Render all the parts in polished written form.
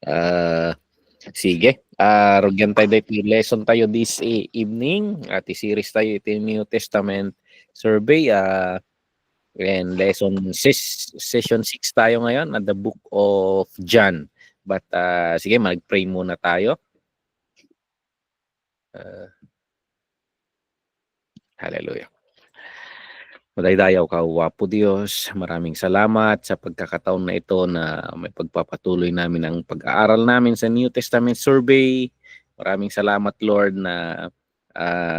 Ah, sige. Rugyan tayo dito lesson tayo this evening. At series tayo ito yung New Testament survey. And session 6 tayo ngayon at the book of John. But sige, mag-pray muna tayo. Hallelujah. Madaydayaw ka, wapo Diyos. Maraming salamat sa pagkakataon na ito na may pagpapatuloy namin ang pag-aaral namin sa New Testament survey. Maraming salamat, Lord, na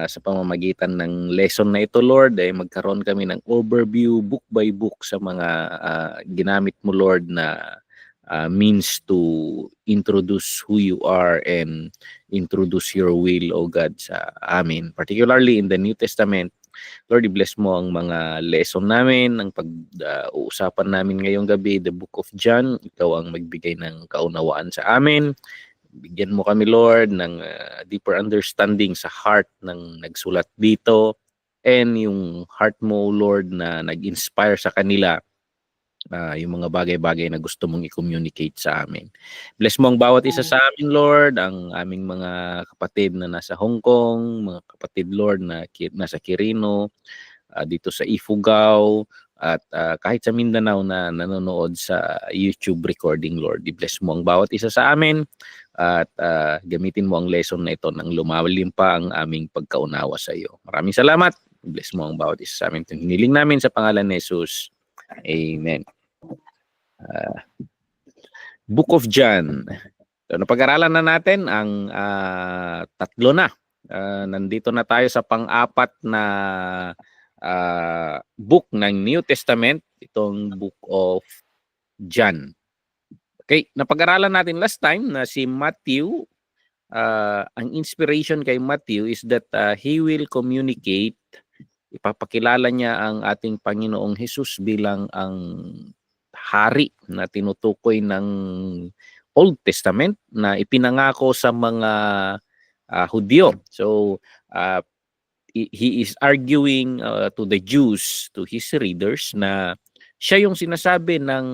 sa pamamagitan ng lesson na ito, Lord, ay magkaroon kami ng overview, book by book sa mga ginamit mo, Lord, na means to introduce who you are and introduce your will, O God, sa amin. Particularly in the New Testament, Lord, i-bless mo ang mga lesson namin, ang pag-uusapan namin ngayong gabi, the book of John. Ikaw ang magbigay ng kaunawaan sa amin. Bigyan mo kami, Lord, ng deeper understanding sa heart ng nagsulat dito and yung heart mo, Lord, na nag-inspire sa kanila yung mga bagay-bagay na gusto mong i-communicate sa amin. Bless mo ang bawat isa sa amin, Lord, ang aming mga kapatid na nasa Hong Kong, mga kapatid, Lord, na nasa Quirino, dito sa Ifugao, at kahit sa Mindanao na nanonood sa YouTube recording, Lord. I-bless mo ang bawat isa sa amin at gamitin mo ang lesson na ito nang lumalim pa ang aming pagkaunawa sa iyo. Maraming salamat. Bless mo ang bawat isa sa amin. Hiniling namin sa pangalan ni Jesus. Amen. Book of John. So, napag-aralan na natin ang tatlo na. Nandito na tayo sa pang-apat na book ng New Testament, itong book of John. Okay, napag-aralan natin last time na si Matthew, ang inspiration kay Matthew is that he will communicate, ipapakilala niya ang ating Panginoong Jesus bilang ang hari na tinutukoy ng Old Testament na ipinangako sa mga Hudyo. So, he is arguing to the Jews, to his readers, na siya yung sinasabi ng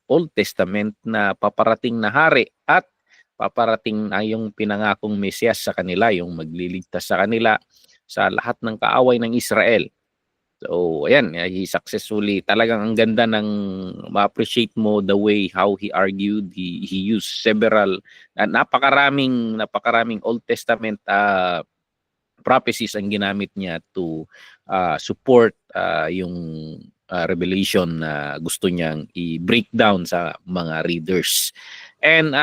Old Testament na paparating na hari at paparating na yung pinangakong Mesiyas sa kanila, yung magliligtas sa kanila sa lahat ng kaaway ng Israel. So, ayan, he successfully, talagang ang ganda ng ma-appreciate mo the way how he argued. He used several, napakaraming Old Testament prophecies ang ginamit niya to support yung revelation na gusto niyang i-break down sa mga readers. And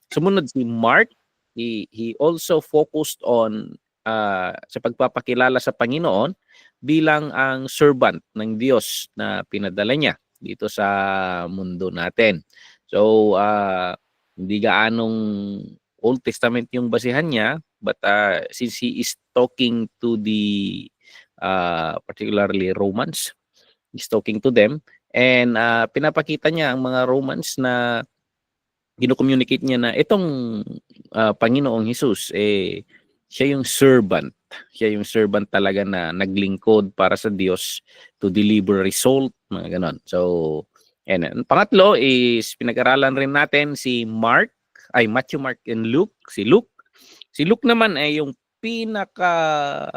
sumunod si Mark, he also focused on sa pagpapakilala sa Panginoon bilang ang servant ng Diyos na pinadala niya dito sa mundo natin. So, hindi gaanong Old Testament yung basihan niya, but since he is talking to the particularly Romans, he's talking to them, and pinapakita niya ang mga Romans na gino-communicate niya na itong Panginoong Jesus, siya yung servant. Siya yung servant talaga na naglingkod para sa Diyos to deliver result, mga ganon. So, and pangatlo is pinag-aralan rin natin si Matthew, Mark, and Luke. Si Luke naman ay yung pinaka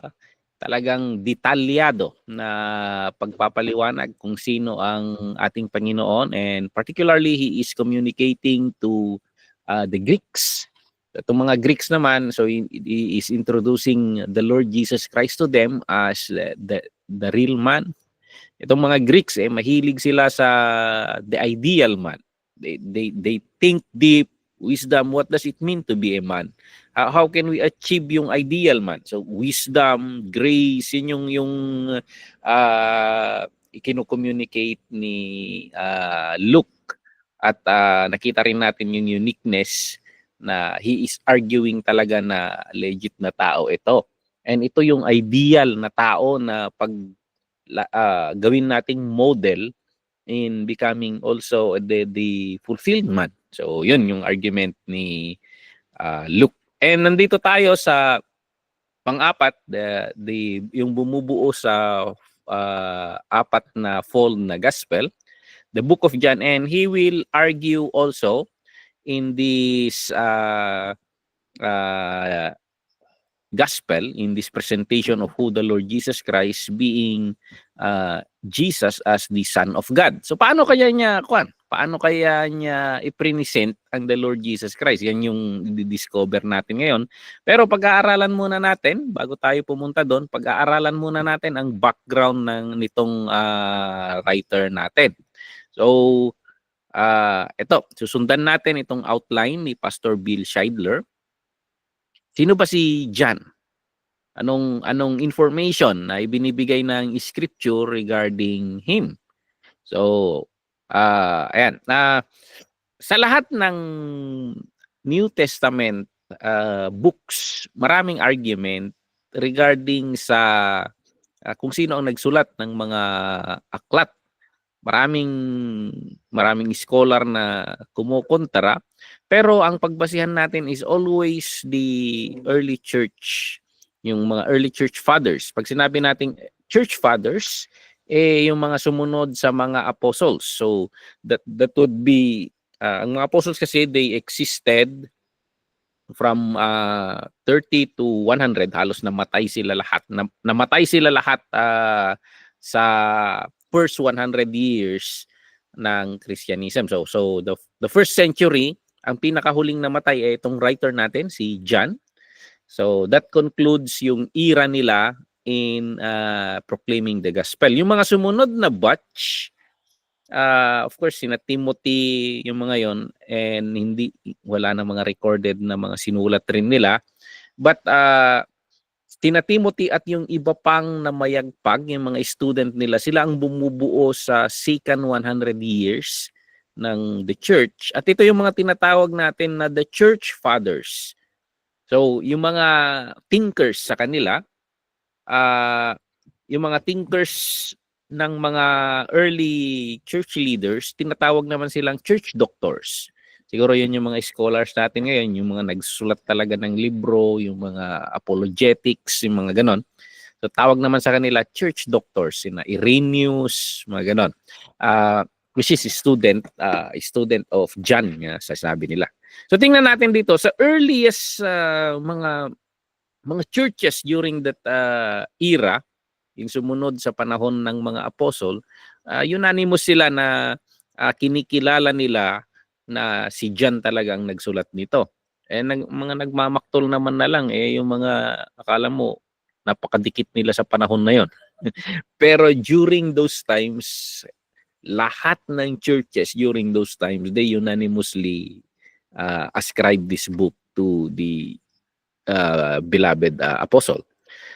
talagang detalyado na pagpapaliwanag kung sino ang ating Panginoon, and particularly he is communicating to the Greeks. Itong mga Greeks naman, so he is introducing the Lord Jesus Christ to them as the real man. Itong mga Greeks, mahilig sila sa the ideal man. They think deep, wisdom, what does it mean to be a man? How can we achieve yung ideal man? So wisdom, grace, yun yung ikino-communicate ni Luke. At nakita rin natin yung uniqueness na he is arguing talaga na legit na tao ito. And ito yung ideal na tao na pag gawin nating model in becoming also the fulfilled man. So yun yung argument ni Luke. And nandito tayo sa pang-apat, yung bumubuo sa apat na fold na gospel, the book of John, and he will argue also in this gospel, in this presentation of who the Lord Jesus Christ being Jesus as the Son of God. So paano kaya niya i-present ang the Lord Jesus Christ? Yan yung di-discover natin ngayon. Pero pag-aaralan muna natin, bago tayo pumunta doon, pag-aaralan muna natin ang background nitong writer natin. So ito, susundan natin itong outline ni Pastor Bill Scheidler. Sino ba si John? Anong information na ibinibigay ng scripture regarding him? So, ayan. Sa lahat ng New Testament books, maraming argument regarding sa kung sino ang nagsulat ng mga aklat. Maraming scholar na kumukontra, pero ang pagbasihan natin is always the early church, yung mga early church fathers. Pag sinabi nating church fathers, yung mga sumunod sa mga apostles. So that would be ang mga apostles kasi they existed from 30 to 100, halos namatay sila lahat. Namatay sila lahat sa first 100 years ng Christianism. So the first century, ang pinakahuling namatay ay itong writer natin, si John. So that concludes yung era nila in proclaiming the gospel. Yung mga sumunod na batch, of course, sina Timothy, yung mga yon, and wala na mga recorded na mga sinulat rin nila. But sina Timothy at yung iba pang namayagpag, yung mga student nila, sila ang bumubuo sa second 100 years ng the church. At ito yung mga tinatawag natin na the church fathers. So, yung mga thinkers sa kanila, yung mga thinkers ng mga early church leaders, tinatawag naman silang church doctors. Siguro yun yung mga scholars natin ngayon, yung mga nagsulat talaga ng libro, yung mga apologetics, yung mga ganon. So tawag naman sa kanila church doctors, sina Irenaeus, mga ganon. Which is student of John, sasabi nila. So tingnan natin dito, sa earliest mga churches during that era, yung sumunod sa panahon ng mga apostle, unanimous sila na kinikilala nila na si John talaga ang nagsulat nito. Mga nagmamaktol naman na lang, yung mga akala mo napakadikit nila sa panahon na yon. Pero during those times, lahat ng churches during those times, they unanimously ascribe this book to the beloved apostle.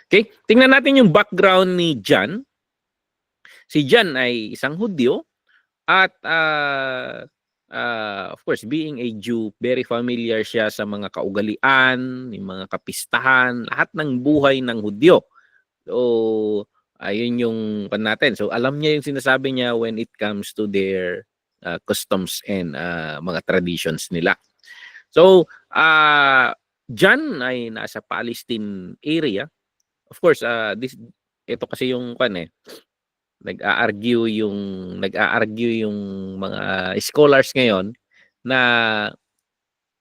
Okay, tingnan natin yung background ni John. Si John ay isang Hudyo at of course, being a Jew, very familiar siya sa mga kaugalian, yung mga kapistahan, lahat ng buhay ng Hudyo. So, ayun yung pan natin. So, alam niya yung sinasabi niya when it comes to their customs and mga traditions nila. So, John ay nasa Palestine area. Of course, ito kasi yung nag-a-argue yung mga scholars ngayon na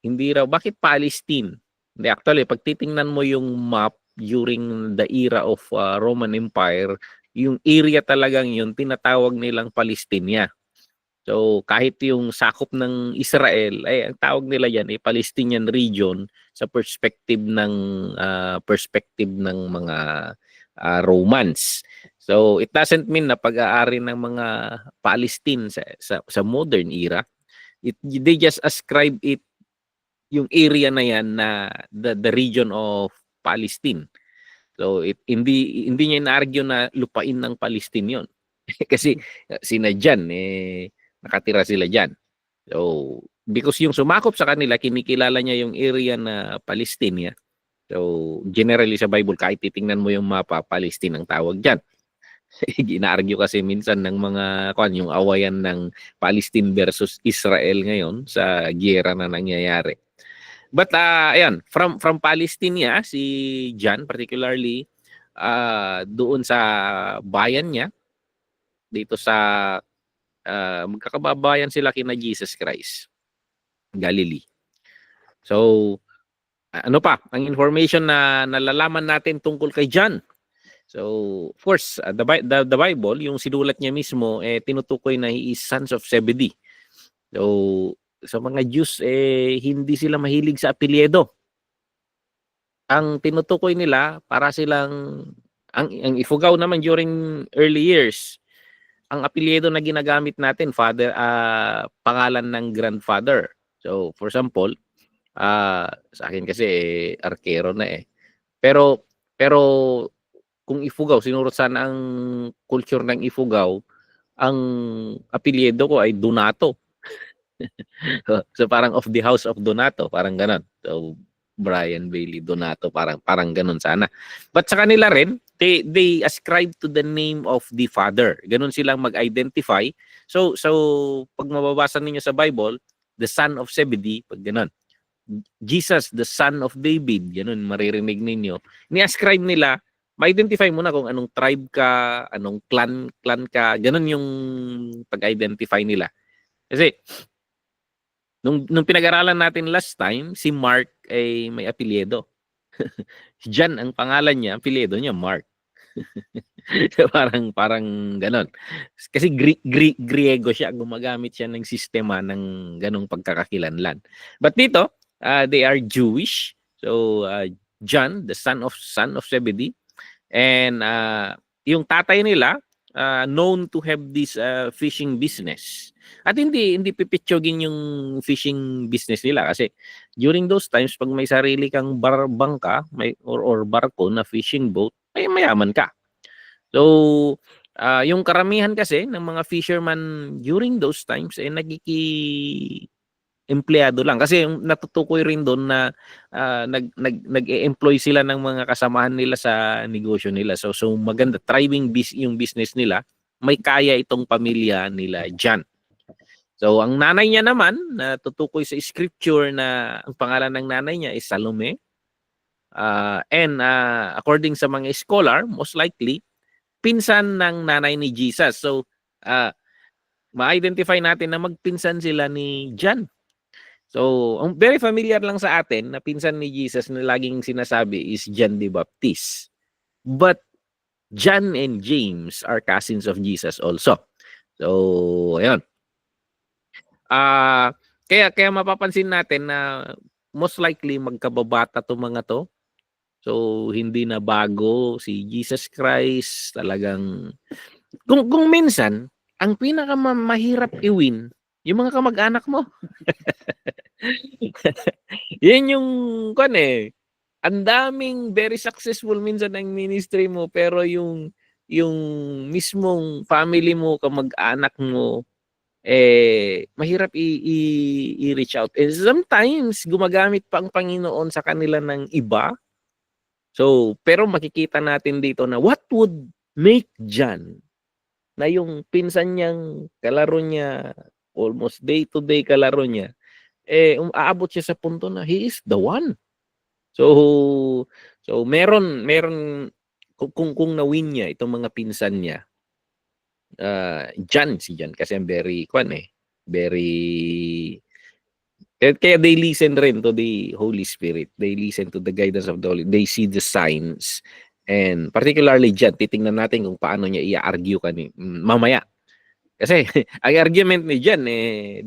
hindi raw, bakit Palestine? Hindi, actually, pag titingnan mo yung map during the era of Roman Empire, yung area talagang yun, tinatawag nilang Palestina. So, kahit yung sakop ng Israel, ang tawag nila yan ay Palestinian region sa perspective ng mga Romans. So, it doesn't mean na pag-aari ng mga Palestine sa modern era. They just ascribe it, yung area na yan, na the region of Palestine. So, hindi niya na-argue na lupain ng Palestine yon. Kasi sina John, nakatira sila dyan. So, because yung sumakop sa kanila, kinikilala niya yung area na Palestine. So, generally sa Bible, kahit titingnan mo yung mapa, Palestine ang tawag dyan. Gina-argue kasi minsan ng mga yung awayan ng Palestine versus Israel ngayon sa giyera na nangyayari. But ayan, from Palestine si John particularly doon sa bayan niya dito sa magkakababayan sila kina Jesus Christ. Galilee. So, ano pa ang information na nalalaman natin tungkol kay John? So, of course, the Bible, yung sinulat niya mismo, tinutukoy na he is sons of Zebedee. So, sa mga Jews, hindi sila mahilig sa apelyido. Ang tinutukoy nila, para silang, ang Ifugao naman during early years, ang apelyido na ginagamit natin, pangalan ng grandfather. So, for example, sa akin kasi, arkero na eh. Pero kung Ifugao, sinurot sana ang culture ng Ifugao, ang apelyido ko ay Donato. So parang of the house of Donato, parang ganon. So Brian Bailey Donato, parang ganon sana. But sa kanila rin, they ascribe to the name of the father. Ganon silang mag-identify. So pag mababasa ninyo sa Bible, the son of Zebedee, pag ganon. Jesus, the son of David, ganon maririnig ninyo. Ni-ascribe nila, ma-identify mo na kung anong tribe ka, anong clan ka, ganon yung pag-identify nila. Kasi nung pinag-aralan natin last time, si Mark ay may apelyido. John ang pangalan niya, apelyido niya Mark. parang ganon. Kasi Griego siya, gumagamit siya ng sistema ng ganong pagkakakilanlan. But dito, they are Jewish. So John, the son of Zebedee, and yung tatay nila known to have this fishing business. At hindi pipitsogin yung fishing business nila kasi during those times pag may sarili kang bangka, or barko na fishing boat, ay mayaman ka. So yung karamihan kasi ng mga fisherman during those times empleyado lang kasi yung natutukoy rin doon na nag-e-employ sila ng mga kasamahan nila sa negosyo nila. So maganda, thriving yung business nila. May kaya itong pamilya nila John. So ang nanay niya naman, natutukoy sa scripture na ang pangalan ng nanay niya is Salome. And according sa mga scholar, most likely pinsan ng nanay ni Jesus. So ma-identify natin na magpinsan sila ni John. So, ang very familiar lang sa atin na pinsan ni Jesus na laging sinasabi is John the Baptist. But John and James are cousins of Jesus also. So, ayun. Kaya mapapansin natin na most likely magkababata to mga to. So, hindi na bago si Jesus Christ. Talagang, kung minsan, ang pinakamahirap i-win, yung mga kamag-anak mo. Yan yung ang daming very successful minsan ng ministry mo pero yung mismong family mo, kamag-anak mo, mahirap i-reach out. And sometimes gumagamit pa ang Panginoon sa kanila ng iba. So, pero makikita natin dito na what would make John na yung pinsan niyang kalaro niya, almost day-to-day kalaro niya, aabot siya sa punto na he is the one. So meron kung na-win niya itong mga pinsan niya, si John kasi very kaya they listen rin to the Holy Spirit. They listen to the guidance of the Holy. They see the signs. And particularly John, titingnan natin kung paano niya i-argue mamaya. Kasi ang argument ni John,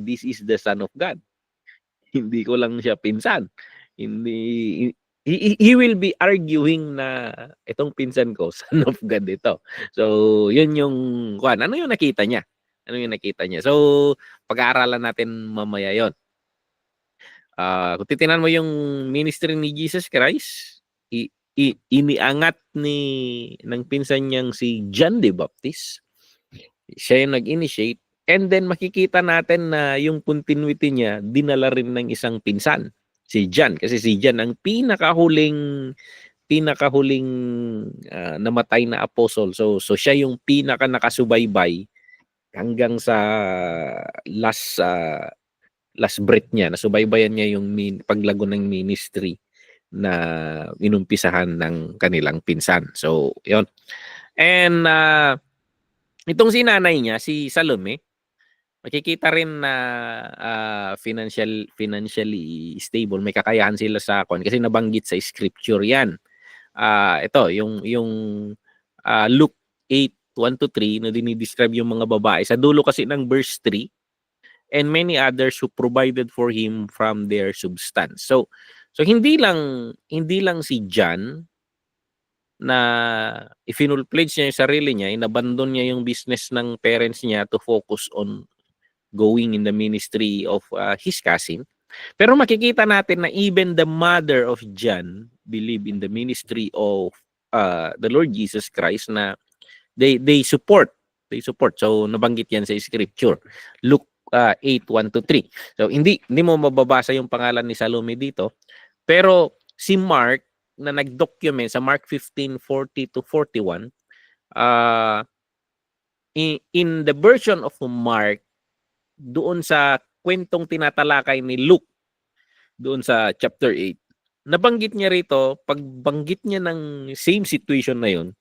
this is the Son of God. Hindi ko lang siya pinsan. He will be arguing na itong pinsan ko, son of God ito. So, yun yung ano yung nakita niya? So, pag-aaralan natin mamaya yon. Kung titingnan mo yung ministry ni Jesus Christ, iniangat ng pinsan niyang si John the Baptist. Siya yung nag-initiate. And then makikita natin na yung continuity niya dinala rin ng isang pinsan, si John. Kasi si John ang pinakahuling namatay na apostle. So siya yung pinaka nakasubaybay hanggang sa last breath niya. Nasubaybayan niya yung paglago ng ministry na inumpisahan ng kanilang pinsan. So, yon. And itong si nanay niya, si Salome, makikita rin na financially stable, may kakayahan sila sa kasi nabanggit sa scripture 'yan. Ito yung Luke 8:1 to 3 na dinidescribe yung mga babae sa dulo kasi ng verse 3, and many others who provided for him from their substance. So hindi lang si John na ifinul-pledge niya yung sarili niya, inabandon niya yung business ng parents niya to focus on going in the ministry of his cousin. Pero makikita natin na even the mother of John believe in the ministry of the Lord Jesus Christ, na they support. So nabanggit yan sa scripture. Luke 8:1 to 3. So hindi mo mababasa yung pangalan ni Salome dito, pero si Mark na nag-document sa Mark 15:40 to 41, in the version of Mark, doon sa kwentong tinatalakay ni Luke doon sa chapter 8, nabanggit niya rito, pagbanggit niya ng same situation na yun,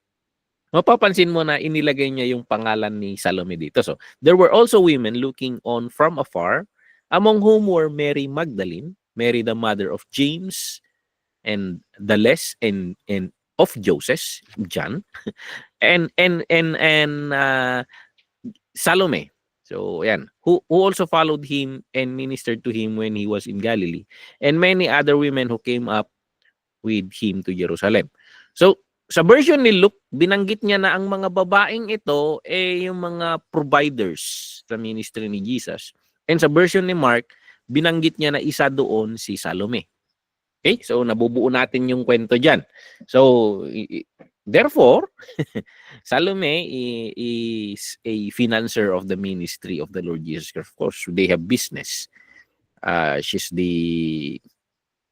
mapapansin mo na inilagay niya yung pangalan ni Salome dito. So, there were also women looking on from afar, among whom were Mary Magdalene, Mary the mother of James, and the less and of Joseph, John, and Salome. So, yan. Who also followed him and ministered to him when he was in Galilee, and many other women who came up with him to Jerusalem. So, sa version ni Luke, binanggit niya na ang mga babaeng ito yung mga providers sa ministry ni Jesus. And sa version ni Mark, binanggit niya na isa doon si Salome. Okay? So, nabubuo natin yung kwento dyan. So, therefore, Salome is a financer of the ministry of the Lord Jesus Christ. Of course, they have business. She's the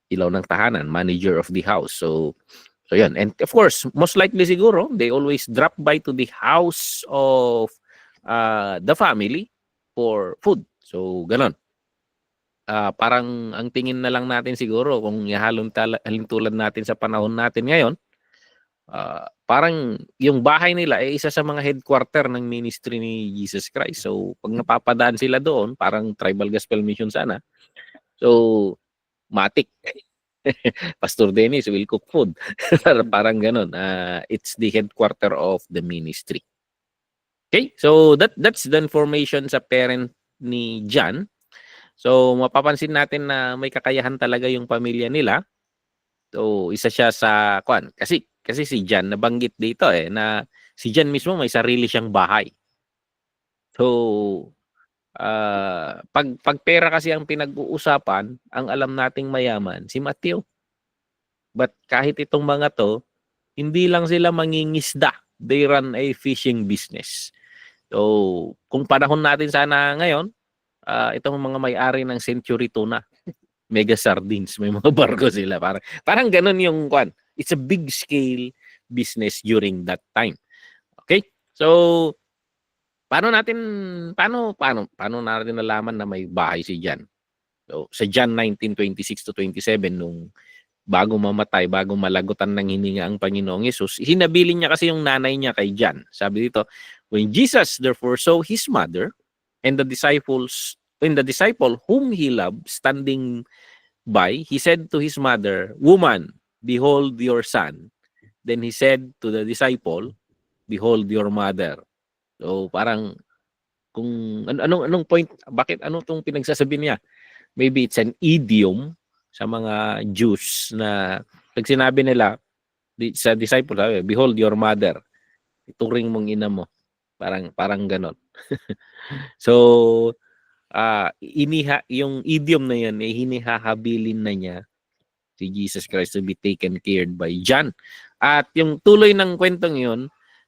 ilaw ng tahanan, manager of the house. So yan. And of course, most likely siguro, they always drop by to the house of the family for food. So, ganon. Parang ang tingin na lang natin siguro kung halintulad natin sa panahon natin ngayon, parang yung bahay nila ay isa sa mga headquarter ng ministry ni Jesus Christ. So, pag napapadaan sila doon, parang Tribal Gospel Mission sana. So, matik. Pastor Dennis will cook food. Parang ganun. It's the headquarter of the ministry. Okay? So, that's the information sa parent ni John. So, mapapansin natin na may kakayahan talaga yung pamilya nila. So, isa siya sa kasi si John nabanggit dito na si John mismo may sarili siyang bahay. So, pag pera kasi ang pinag-uusapan, ang alam nating mayaman si Matthew. But kahit itong mga to, hindi lang sila mangingisda. They run a fishing business. So, kung panahon natin sana ngayon, itong mga may-ari ng Century Tuna, Mega Sardines, may mga barko sila. Parang ganun yung it's a big scale business during that time. Okay? So, paano natin nalaman na may bahay si John? So, sa John 19:26 to 27, nung bago mamatay, bago malagutan ng hininga ang Panginoong Yesus, hinabilin niya kasi yung nanay niya kay John. Sabi dito, when Jesus therefore saw his mother and the disciple whom he loved standing by, he said to his mother, "Woman, behold your son." Then he said to the disciple, "Behold your mother." So parang kung anong point, bakit tong pinagsasabi niya? Maybe it's an idiom sa mga Jews na pag sinabi nila sa disciple, "Behold your mother." Ituring mong ina mo. Parang ganon. So, yung idiom na yan, hinihahabilin na niya si Jesus Christ to be taken care by John. At yung tuloy ng kwentong yun,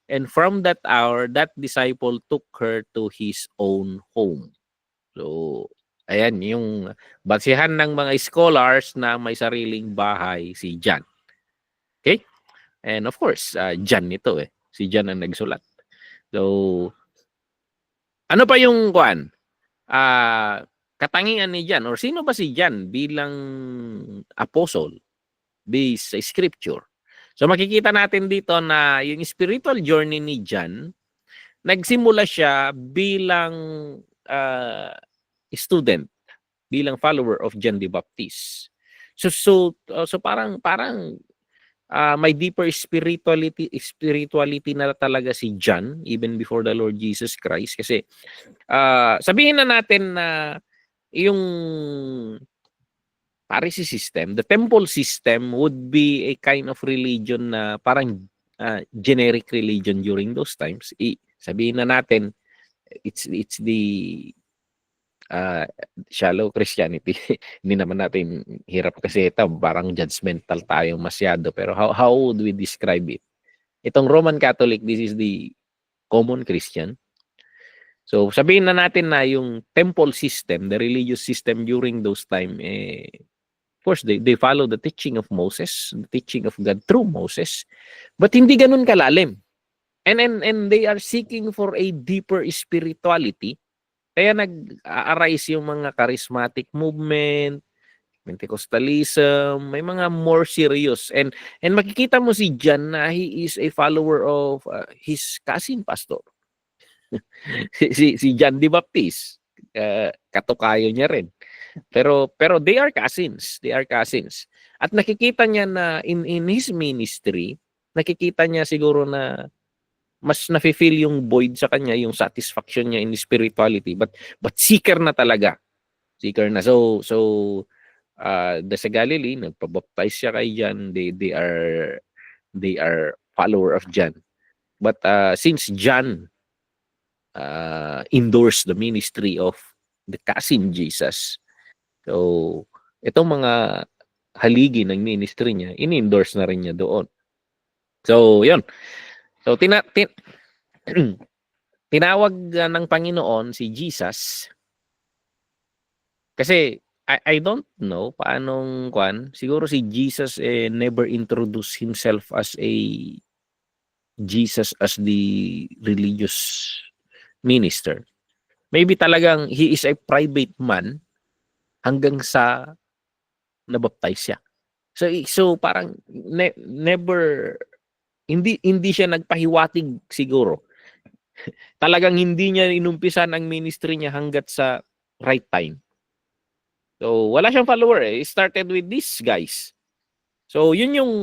and from that hour, that disciple took her to his own home. So, ayan, yung basihan ng mga scholars na may sariling bahay si John. Okay? And of course, John ito Si John ang nagsulat. So, ano pa yung katangian ni John, or sino ba si John bilang apostle based sa scripture? So makikita natin dito na yung spiritual journey ni John, nagsimula siya bilang student, bilang follower of John the Baptist. So parang may deeper spirituality na talaga si John even before the Lord Jesus Christ, kasi sabihin na natin na yung Pharisee system, the temple system would be a kind of religion na parang generic religion during those times. Sabihin na natin it's the shallow Christianity. Hindi naman natin hirap kasi ito, parang judgmental tayo masyado. Pero how would we describe it? Itong Roman Catholic, this is the common Christian. So sabihin na natin na yung temple system, the religious system during those time, of course, they follow the teaching of Moses, the teaching of God through Moses, but hindi ganun kalalim. And they are seeking for a deeper spirituality. Kaya nag-arise yung mga charismatic movement, Pentecostalism, may mga more serious. And makikita mo si John na he is a follower of his cousin pastor. si John the Baptist. Katukayo niya rin. Pero they are cousins. They are cousins. At nakikita niya na in his ministry, nakikita niya siguro na mas nafe-feel yung void sa kanya, yung satisfaction niya in spirituality. But seeker na talaga. Seeker na. So sa Galilee, nagpabaptize siya kay John. They are follower of John. But since John endorsed the ministry of the cousin Jesus, so itong mga haligi ng ministry niya, in-endorse na rin niya doon. So, yun. So, tinawag ng Panginoon si Jesus kasi I don't know paanong siguro si Jesus never introduced himself as a Jesus as the religious minister. Maybe talagang he is a private man hanggang sa nabaptize siya. So parang never hindi siya nagpahiwatig siguro. Talagang hindi niya inumpisan ang ministry niya hanggat sa right time. So wala siyang follower He started with these guys. So yun yung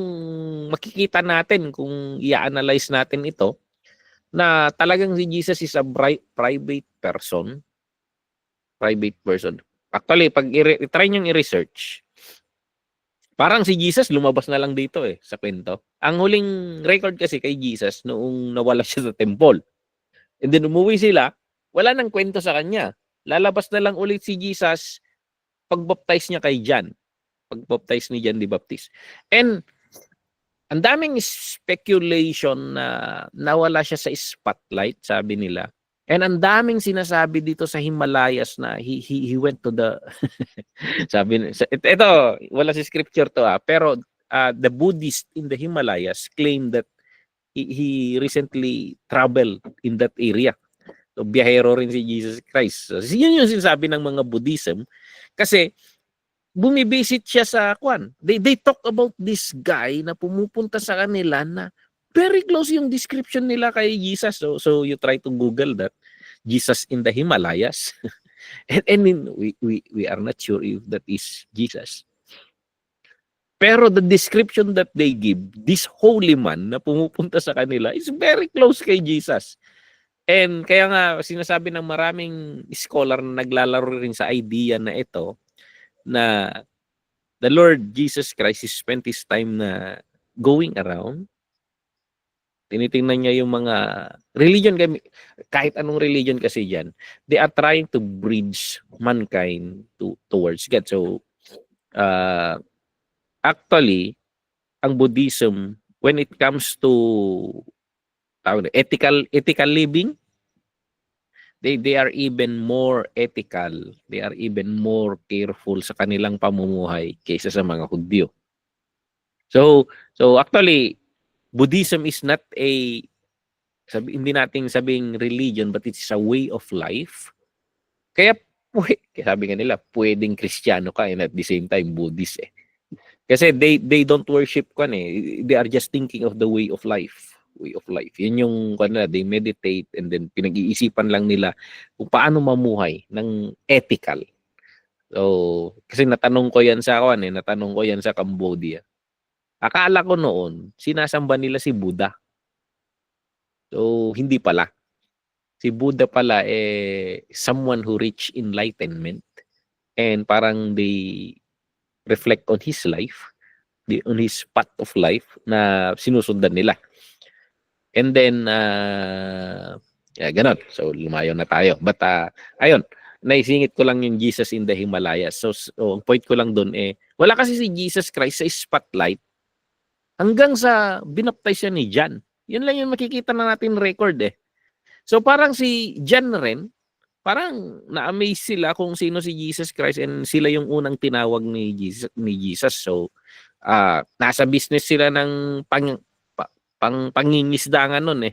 makikita natin kung i-analyze natin ito, na talagang si Jesus is a private person. Private person. Actually, pag i-try niyong i-research, parang si Jesus lumabas na lang dito sa kwento. Ang huling record kasi kay Jesus noong nawala siya sa temple. And then umuwi sila, wala nang kwento sa kanya. Lalabas na lang ulit si Jesus pag-baptize niya kay John. Pag-baptize ni John the Baptist. And ang daming speculation na nawala siya sa spotlight, sabi nila. And ang daming sinasabi dito sa Himalayas na he went to the sabi ito wala si scripture to pero the Buddhists in the Himalayas claim that he recently traveled in that area. So biyahero rin si Jesus Christ. So, yun yung sinasabi ng mga Buddhism kasi bumibisit siya sa They talk about this guy na pumupunta sa kanila na very close yung description nila kay Jesus. So you try to Google that, Jesus in the Himalayas. and we are not sure if that is Jesus. Pero the description that they give, this holy man na pumupunta sa kanila is very close kay Jesus. And kaya nga sinasabi ng maraming scholar na naglalaro rin sa idea na ito, na the Lord Jesus Christ spent his time na going around. Tinitingnan niya yung mga religion, kahit anong religion kasi dyan, they are trying to bridge mankind towards God. So, actually, ang Buddhism, when it comes to ethical living, they are even more ethical. They are even more careful sa kanilang pamumuhay kaysa sa mga Hudyo. So actually, Buddhism is not hindi nating sabing religion, but it's a way of life. Kaya sabi nga nila, pwedeng Kristiyano ka and at the same time Buddhist Kasi they don't worship They are just thinking of the way of life. way of life. Yun yung they meditate and then pinag-iisipan lang nila kung paano mamuhay ng ethical. So, kasi natanong ko yan sa Cambodia. Akala ko noon, sinasamba nila si Buddha. So, hindi pala. Si Buddha pala someone who reached enlightenment and parang they reflect on his life, on his path of life na sinusundan nila. And then, ganun. So, lumayo na tayo. But, ayun, naisingit ko lang yung Jesus in the Himalayas. So ang point ko lang dun wala kasi si Jesus Christ sa spotlight hanggang sa binaptize siya ni John. Yun lang yung makikita na natin record So parang si John rin, parang na-amaze sila kung sino si Jesus Christ and sila yung unang tinawag ni Jesus. So nasa business sila ng pangingisdangan nun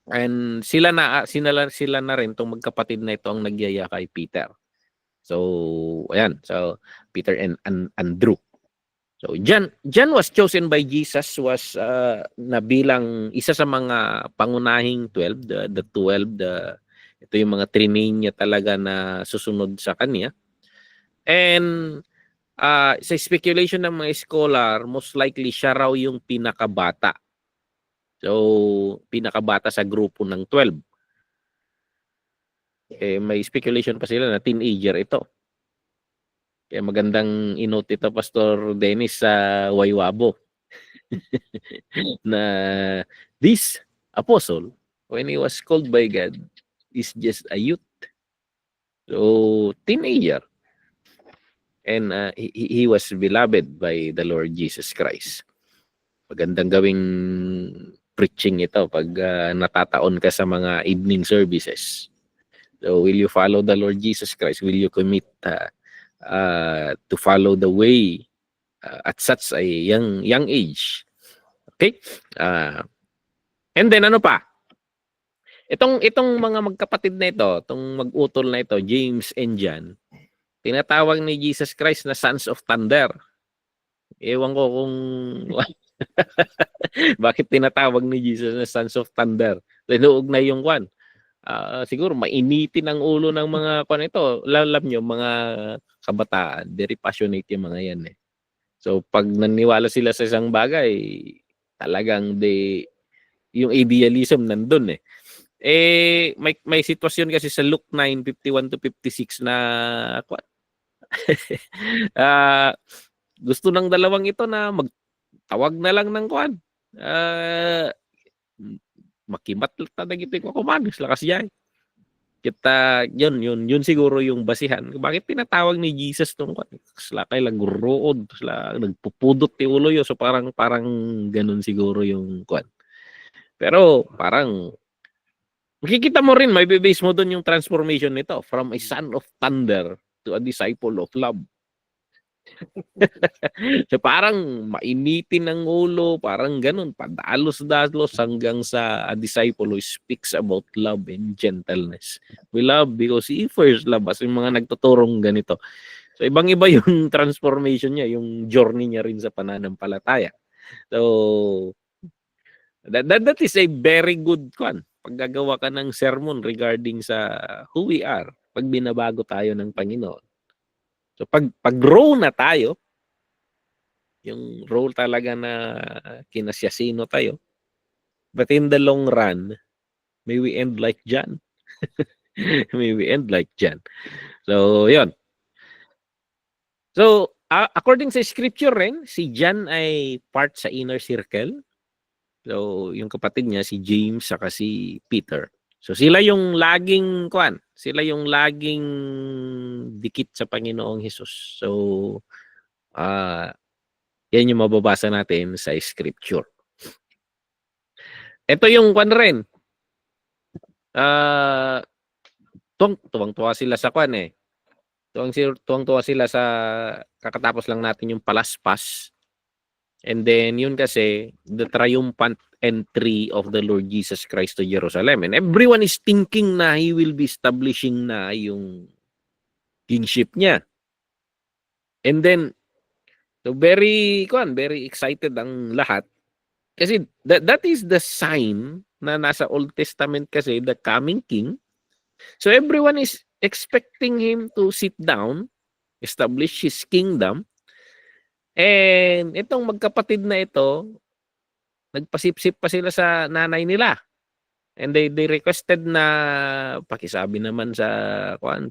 And sila na rin tong magkapatid na ito ang nagyaya kay Peter. So ayan, so Peter and Andrew. So John was chosen by Jesus was na bilang isa sa mga pangunahing 12, the 12, ito yung mga triname niya talaga na susunod sa kanya. And sa speculation ng mga scholar, most likely siya raw yung pinakabata. So pinakabata sa grupo ng 12. May speculation pa sila na teenager ito. Kaya magandang inote ito, Pastor Dennis, sa Waywabo. Na this apostle, when he was called by God, is just a youth. So, teenager. And he was beloved by the Lord Jesus Christ. Magandang gawing preaching ito pag natataon ka sa mga evening services. So, will you follow the Lord Jesus Christ? Will you commit to follow the way at such a young age? Okay? And then ano pa? Itong mga magkapatid na ito, itong mag-utol na ito, James and John, tinatawag ni Jesus Christ na sons of thunder. Ewan ko kung bakit tinatawag ni Jesus na sons of thunder. Tinuog na yung kwan. Siguro mainitin ang ulo ng mga kwan ito. Alam nyo, mga kabataan, very passionate yung mga yan So pag naniwala sila sa isang bagay, talagang yung idealism nandun may sitwasyon kasi sa Luke 9:51 to 56 na gusto ng dalawang ito na magtawag na lang ng kwan. Makimat ta dagiti ko kumanos lakas jay. Kita yun siguro yung basihan. Bakit tinatawag ni Jesus tong kwan? Sila kay lagurood, sila nagpupudot ti ulo yo. So parang ganun siguro yung kwan. Pero parang makikita mo rin, may base mo doon yung transformation nito from a son of thunder to a disciple of love. So parang mainitin ang ulo, parang ganun, padalos-dalos hanggang sa a disciple who speaks about love and gentleness. We love because he first loved us. Yung mga nagtuturong ganito. So ibang-iba yung transformation niya, yung journey niya rin sa pananampalataya. So that is a very good one. Pag gagawa ka ng sermon regarding sa who we are, pag binabago tayo ng Panginoon. So pag grow na tayo, yung role talaga na kinasyasino tayo, but in the long run, may we end like John. May we end like John. So, yon. So, according sa scripture rin, si John ay part sa inner circle. So, yung kapatid niya, si James, saka si Peter. So, sila yung laging dikit sa Panginoong Hesus. So, yan yung mababasa natin sa scripture. Ito yung kwan rin. Tuwang-tuwa sila sa kwan Tuwang-tuwa sila sa kakatapos lang natin yung palaspas. And then yun kasi the triumphant entry of the Lord Jesus Christ to Jerusalem. And everyone is thinking na he will be establishing na yung kingship niya. And then so very excited ang lahat. Kasi that is the sign na nasa Old Testament kasi, the coming king. So everyone is expecting him to sit down, establish his kingdom. And itong magkapatid na ito, nagpasipsip pa sila sa nanay nila. And they requested na pakisabi naman sa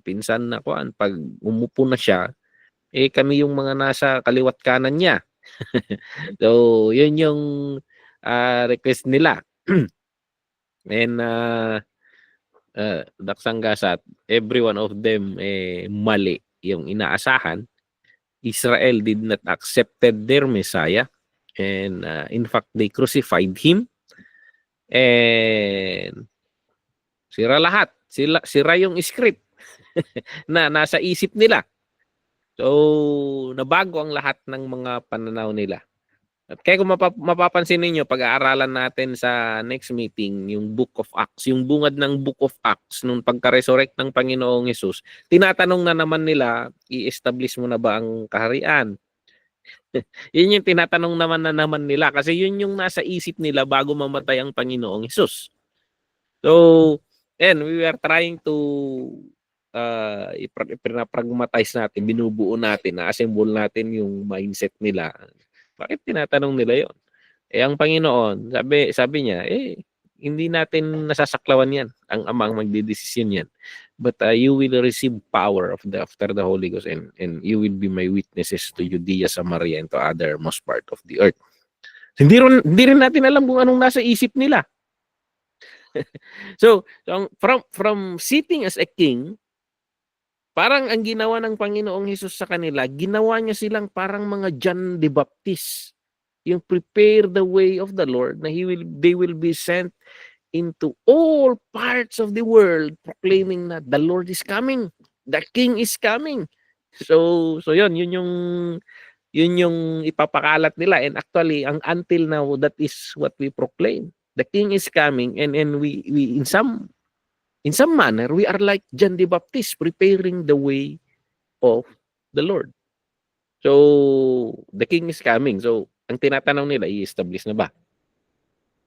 pinsan na pag umupo na siya, kami yung mga nasa kaliwat kanan niya. So, yun yung request nila. And daksanggasat, every one of them mali yung inaasahan. Israel did not accepted their Messiah. And in fact, they crucified him. And sira lahat. Sira yung script na nasa isip nila. So, nabago ang lahat ng mga pananaw nila. At kaya kung mapapansin ninyo, pag-aaralan natin sa next meeting, yung Book of Acts, yung bungad ng Book of Acts, nung pagka-resurrect ng Panginoong Hesus, tinatanong na naman nila, i-establish mo na ba ang kaharian? Yun yung tinatanong naman nila kasi yun yung nasa isip nila bago mamatay ang Panginoong Hesus. So, and we are trying to i-pragmatize natin, binubuo natin, na-assemble natin yung mindset nila. Bakit tinatanong nila yon? Ang Panginoon, sabi niya, hindi natin nasasaklawan yan. Ang Ama ang magdidesisyon yan. But you will receive power after the Holy Ghost and you will be my witnesses to Judea, Samaria, and to othermost part of the earth. Hindi rin natin alam kung anong nasa isip nila. So from sitting as a king, parang ang ginawa ng Panginoong Hesus sa kanila, ginawa niya silang parang mga John the Baptist. Yung prepare the way of the Lord na they will be sent into all parts of the world proclaiming na the Lord is coming, the King is coming. So yun yung ipapakalat nila, and actually until now that is what we proclaim. The King is coming, and we in some manner we are like John the Baptist preparing the way of the Lord. So the King is coming. So ang tinatanong nila, i-establish na ba?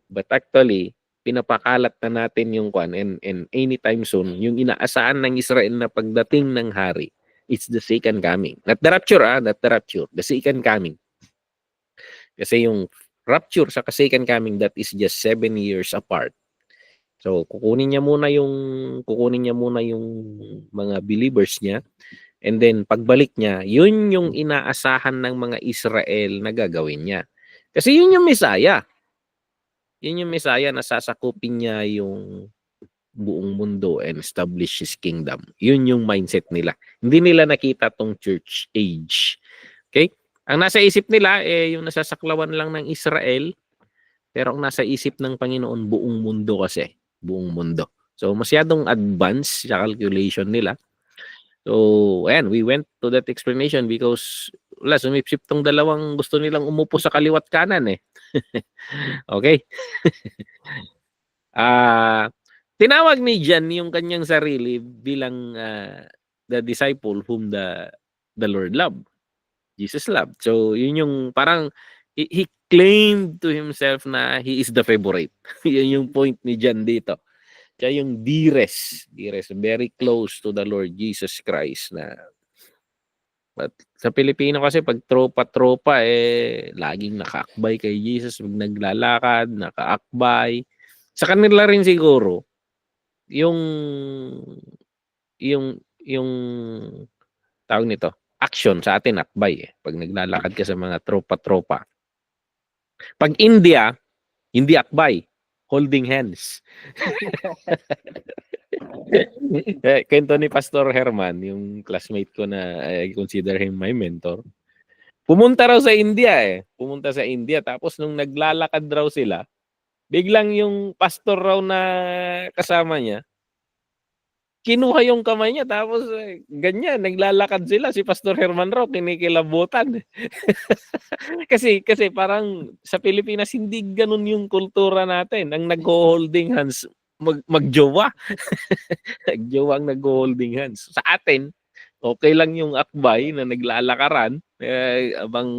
But actually, pinapakalat na natin yung and anytime soon, yung inaasahan ng Israel na pagdating ng hari, it's the second coming. Not the rapture, not the rapture. The second coming. Kasi yung rapture sa second coming, that is just 7 years apart. So, kukunin niya muna yung mga believers niya, and then pagbalik niya, yun yung inaasahan ng mga Israel na gagawin niya. Kasi yun yung Messiah. Yun yung Messiah na sasakupin niya yung buong mundo and establish His kingdom. Yun yung mindset nila. Hindi nila nakita tong church age. Okay? Ang nasa isip nila, yung nasasaklawan lang ng Israel, pero ang nasa isip ng Panginoon, buong mundo kasi. Buong mundo. So, masyadong advanced sa calculation nila. So, ayan, we went to that explanation because sumipsip tong dalawang gusto nilang umupo sa kaliwat kanan eh. Okay? Tinawag ni John yung kanyang sarili bilang the disciple whom the Lord loved. Jesus loved. So, yun yung parang he claimed to himself na he is the favorite. Yun yung point ni John dito. Siya yung dearest, very close to the Lord Jesus Christ na. But sa Pilipino kasi pag tropa-tropa laging nakaakbay kay Jesus, pag naglalakad, nakaakbay. Sa kanila rin siguro yung tawag nito, action sa atin akbay pag naglalakad ka sa mga tropa-tropa. Pag India, hindi akbay, holding hands. Kwento ni Pastor Herman, yung classmate ko na I consider him my mentor. Pumunta raw sa India Pumunta sa India, tapos nung naglalakad raw sila, biglang yung pastor raw na kasama niya, kinuha yung kamay niya, tapos ganyan, naglalakad sila. Si Pastor Herman raw, kinikilabutan. kasi parang sa Pilipinas, hindi ganun yung kultura natin. Ang nag-holding hands, magjowa. Nagjowa ang nag-holding hands. Sa atin, okay lang yung akbay na naglalakaran abang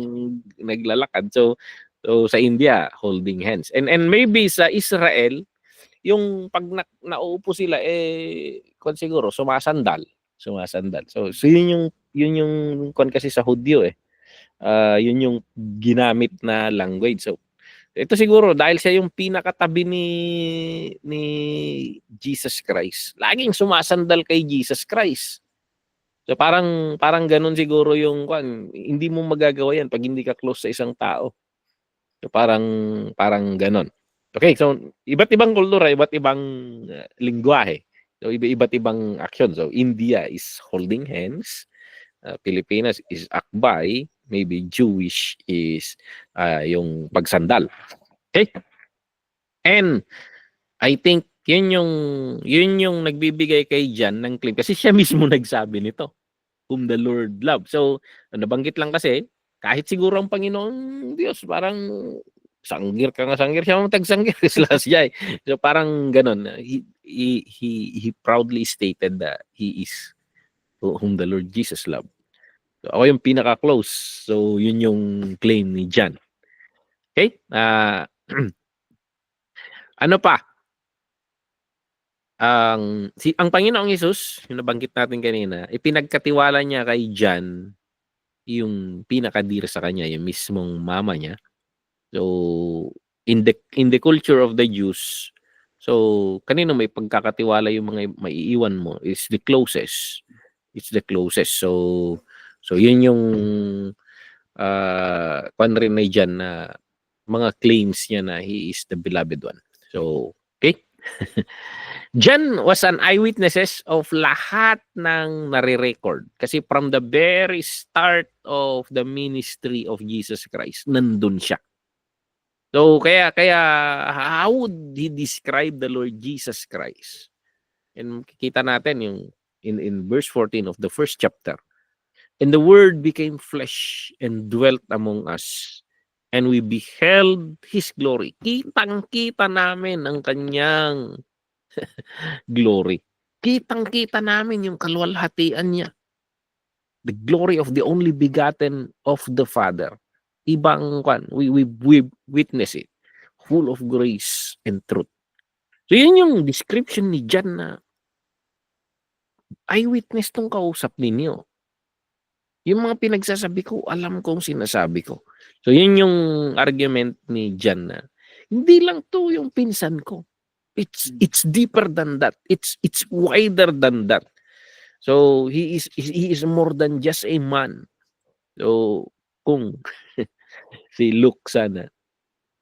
naglalakad. So, So sa India, holding hands. And maybe sa Israel, yung pag nauupo sila kung siguro sumasandal. So yun yung kasi sa Hudyo yun yung ginamit na language. So ito siguro dahil siya yung pinakatabi ni Jesus Christ. Laging sumasandal kay Jesus Christ. So parang ganun siguro yung hindi mo magagawa yan pag hindi ka close sa isang tao. So parang ganun. Okay, so iba't ibang kultura, iba't ibang lingwahe. So iba't ibang action. So India is holding hands, Pilipinas is akbay, maybe Jewish is yung pagsandal. Okay? And I think yun yung nagbibigay kay John ng claim kasi siya mismo nagsabi nito, whom the Lord love. So nabanggit lang kasi kahit siguro ang Panginoon Diyos parang sanggir ka nga sanggir siya magtagsanggir sila siya. So parang ganun. He proudly stated that he is whom the Lord Jesus love. So ako yung pinaka-close. So yun yung claim ni John. Okay? Ano pa? Ang Panginoong Hesus, yung nabanggit natin kanina, ipinagkatiwala niya kay John yung pinakadiri sa kanya, yung mismong mama niya. So in the culture of the Jews, so kanino may pagkakatiwala yung mga maiiwan mo is the closest. It's the closest. So yun yung rin na John na mga claims niya na he is the beloved one. So, okay? John was an eyewitnesses of lahat ng nare-record. Kasi from the very start of the ministry of Jesus Christ, nandun siya. So, kaya how would he describe the Lord Jesus Christ? And kita natin yung in verse 14 of the first chapter. And the Word became flesh and dwelt among us. And we beheld His glory. Kitang-kita namin ang kanyang glory. Kitang-kita namin yung kaluwalhatian niya. The glory of the only begotten of the Father. Ibang we witness it. Full of grace and truth. So yun yung description ni John na eyewitness tong kausap ninyo. Yung mga pinagsasabi ko, alam kong sinasabi ko. So yun yung argument ni John na hindi lang to yung pinsan ko. It's deeper than that. It's wider than that. So he is more than just a man. So kung si Luke sana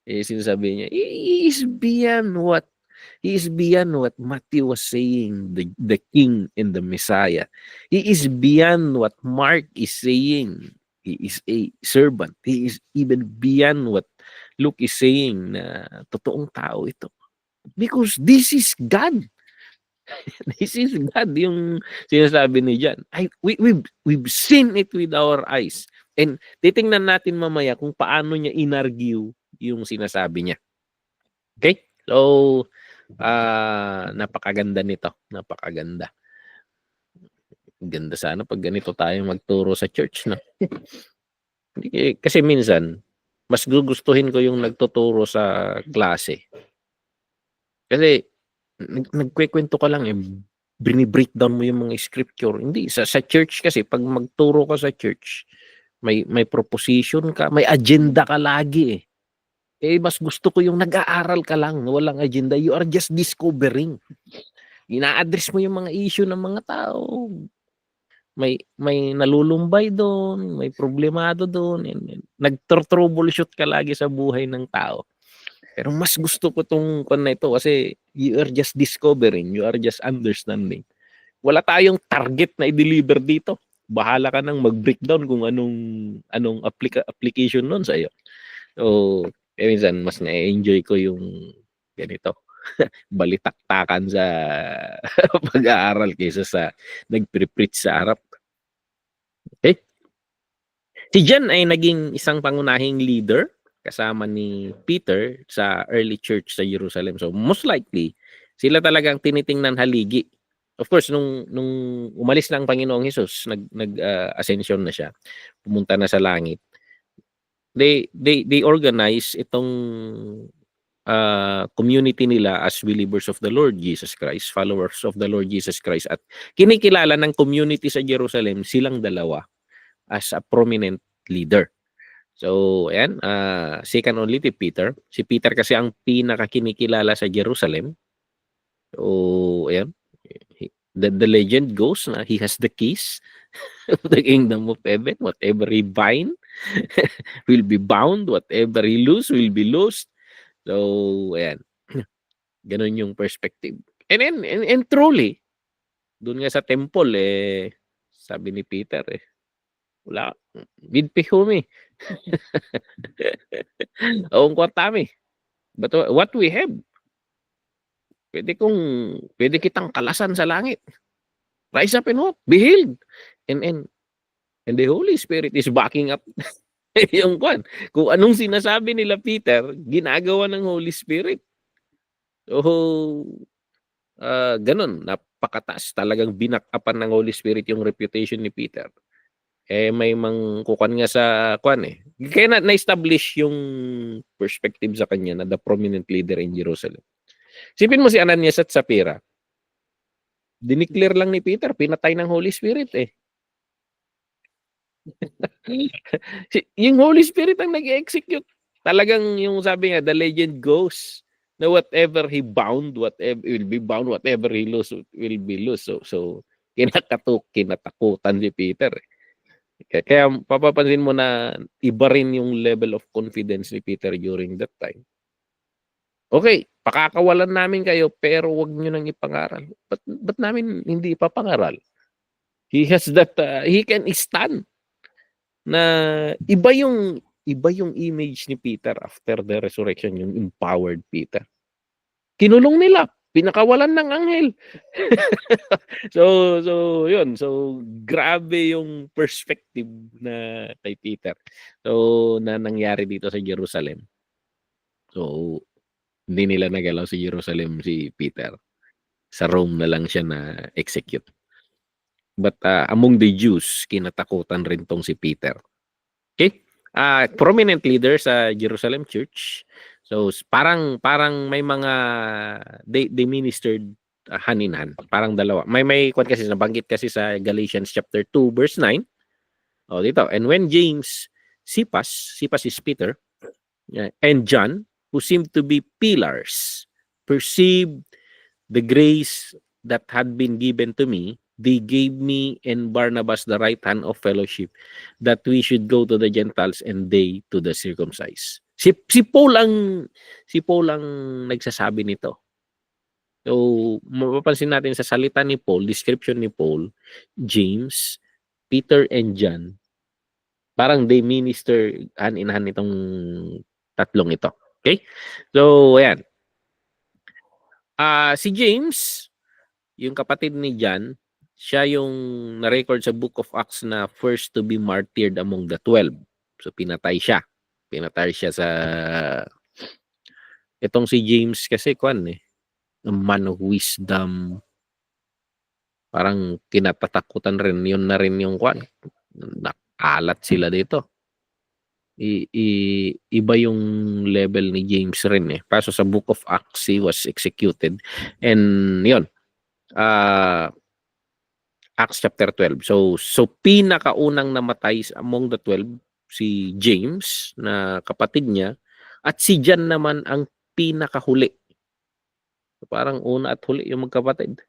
sinasabi niya, he is beyond what Matthew was saying, the king and the Messiah. He is beyond what Mark is saying. He is a servant. He is even beyond what Luke is saying na totoong tao ito. Because this is God. This is God yung sinasabi ni John. We've seen it with our eyes. And titingnan natin mamaya kung paano niya inargue yung sinasabi niya. Okay? So, napakaganda nito. Napakaganda. Ganda sana pag ganito tayo magturo sa church, no? Kasi minsan, mas gugustuhin ko yung nagtuturo sa klase. Kasi, nagkwekwento ka lang bini-breakdown mo yung mga scripture. Hindi, sa church kasi, pag magturo ka sa church, may proposition ka, may agenda ka lagi mas gusto ko yung nag-aaral ka lang, walang agenda. You are just discovering. Ina-address mo yung mga issue ng mga tao. May nalulumbay doon, may problemado doon. Nag-troubleshoot ka lagi sa buhay ng tao. Pero mas gusto ko tong na ito kasi you are just discovering, you are just understanding. Wala tayong target na i-deliver dito. Bahala ka nang mag-breakdown kung anong application nun sa iyo. So, minsan mas na-enjoy ko yung ganito. Balitaktakan sa pag-aaral kaysa sa nagpre-preach sa harap. Okay? Si John ay naging isang pangunahing leader kasama ni Peter sa early church sa Jerusalem. So most likely, sila talagang tinitingnan haligi. Of course, nung umalis na ang Panginoong Hesus, nag-ascension na siya, pumunta na sa langit. they organize itong community nila as believers of the Lord Jesus Christ, followers of the Lord Jesus Christ, at kinikilala ng community sa Jerusalem silang dalawa as a prominent leader. So, ayan, second only to Peter. Si Peter kasi ang pinakakinikilala sa Jerusalem. So, ayan, the legend goes na he has the keys of the kingdom of heaven. Whatever he bind will be bound. Whatever he loose will be loosed. So, ayan. Ganon yung perspective. And truly, doon nga sa temple, sabi ni Peter, wala, midpihumi. Oong kwatami. But what we have, pwede kitang kalasan sa langit. Rise up and walk, be healed. And the Holy Spirit is backing up yung kwan. Kung anong sinasabi nila Peter, ginagawa ng Holy Spirit. So, ganun, napakataas. Talagang binakapan ng Holy Spirit yung reputation ni Peter. May mangkukan nga sa kwan Kaya na-establish yung perspective sa kanya na the prominent leader in Jerusalem. Sipin mo si Ananias at Sapphira. Dineclare lang ni Peter, pinatay ng Holy Spirit Yung Holy Spirit ang nag-execute. Talagang yung sabi nga, the legend goes na whatever he bound, whatever will be bound, whatever he loose will be loose. So kinatakutan si Peter. Kaya papapansin mo na iba rin yung level of confidence ni Peter during that time. Okay, pakakawalan namin kayo pero wag nyo nang ipangaral. Ba't namin hindi ipapangaral? He has that, he can stand na iba yung image ni Peter after the resurrection, yung empowered Peter. Kinulong nila, pinakawalan ng anghel. so yun, so grabe yung perspective na kay Peter. So na nangyari dito sa Jerusalem. So hindi nila nagalaw sa Jerusalem si Peter. Sa Rome na lang siya na execute. But among the Jews, kinatakutan rin tong si Peter. Okay? Prominent leader sa Jerusalem Church. So parang may mga they ministered hand in hand. Parang dalawa. May kwan kasi nabanggit kasi sa Galatians chapter 2 verse 9. Oh, dito. And when James, Cephas is Peter, and John, who seemed to be pillars, perceived the grace that had been given to me, they gave me and Barnabas the right hand of fellowship, that we should go to the Gentiles and they to the circumcised. Si Paul ang nagsasabi nito. So, mapapansin natin sa salita ni Paul, description ni Paul, James, Peter, and John, parang they minister hand in hand itong tatlong ito. Okay? So, ayan. Si James, yung kapatid ni John, siya yung na-record sa Book of Acts na first to be martyred among the 12. So, pinatay siya. Pinatay siya sa... Itong si James kasi, a man of wisdom. Parang kinatatakutan rin. Yun na rin yung nakalat sila dito. Iba yung level ni James rin Paso sa Book of Acts, he was executed. And yun, Acts chapter 12. So pinakaunang namatay among the 12 si James na kapatid niya, at si John naman ang pinakahuli. So, parang una at huli yung magkapatid.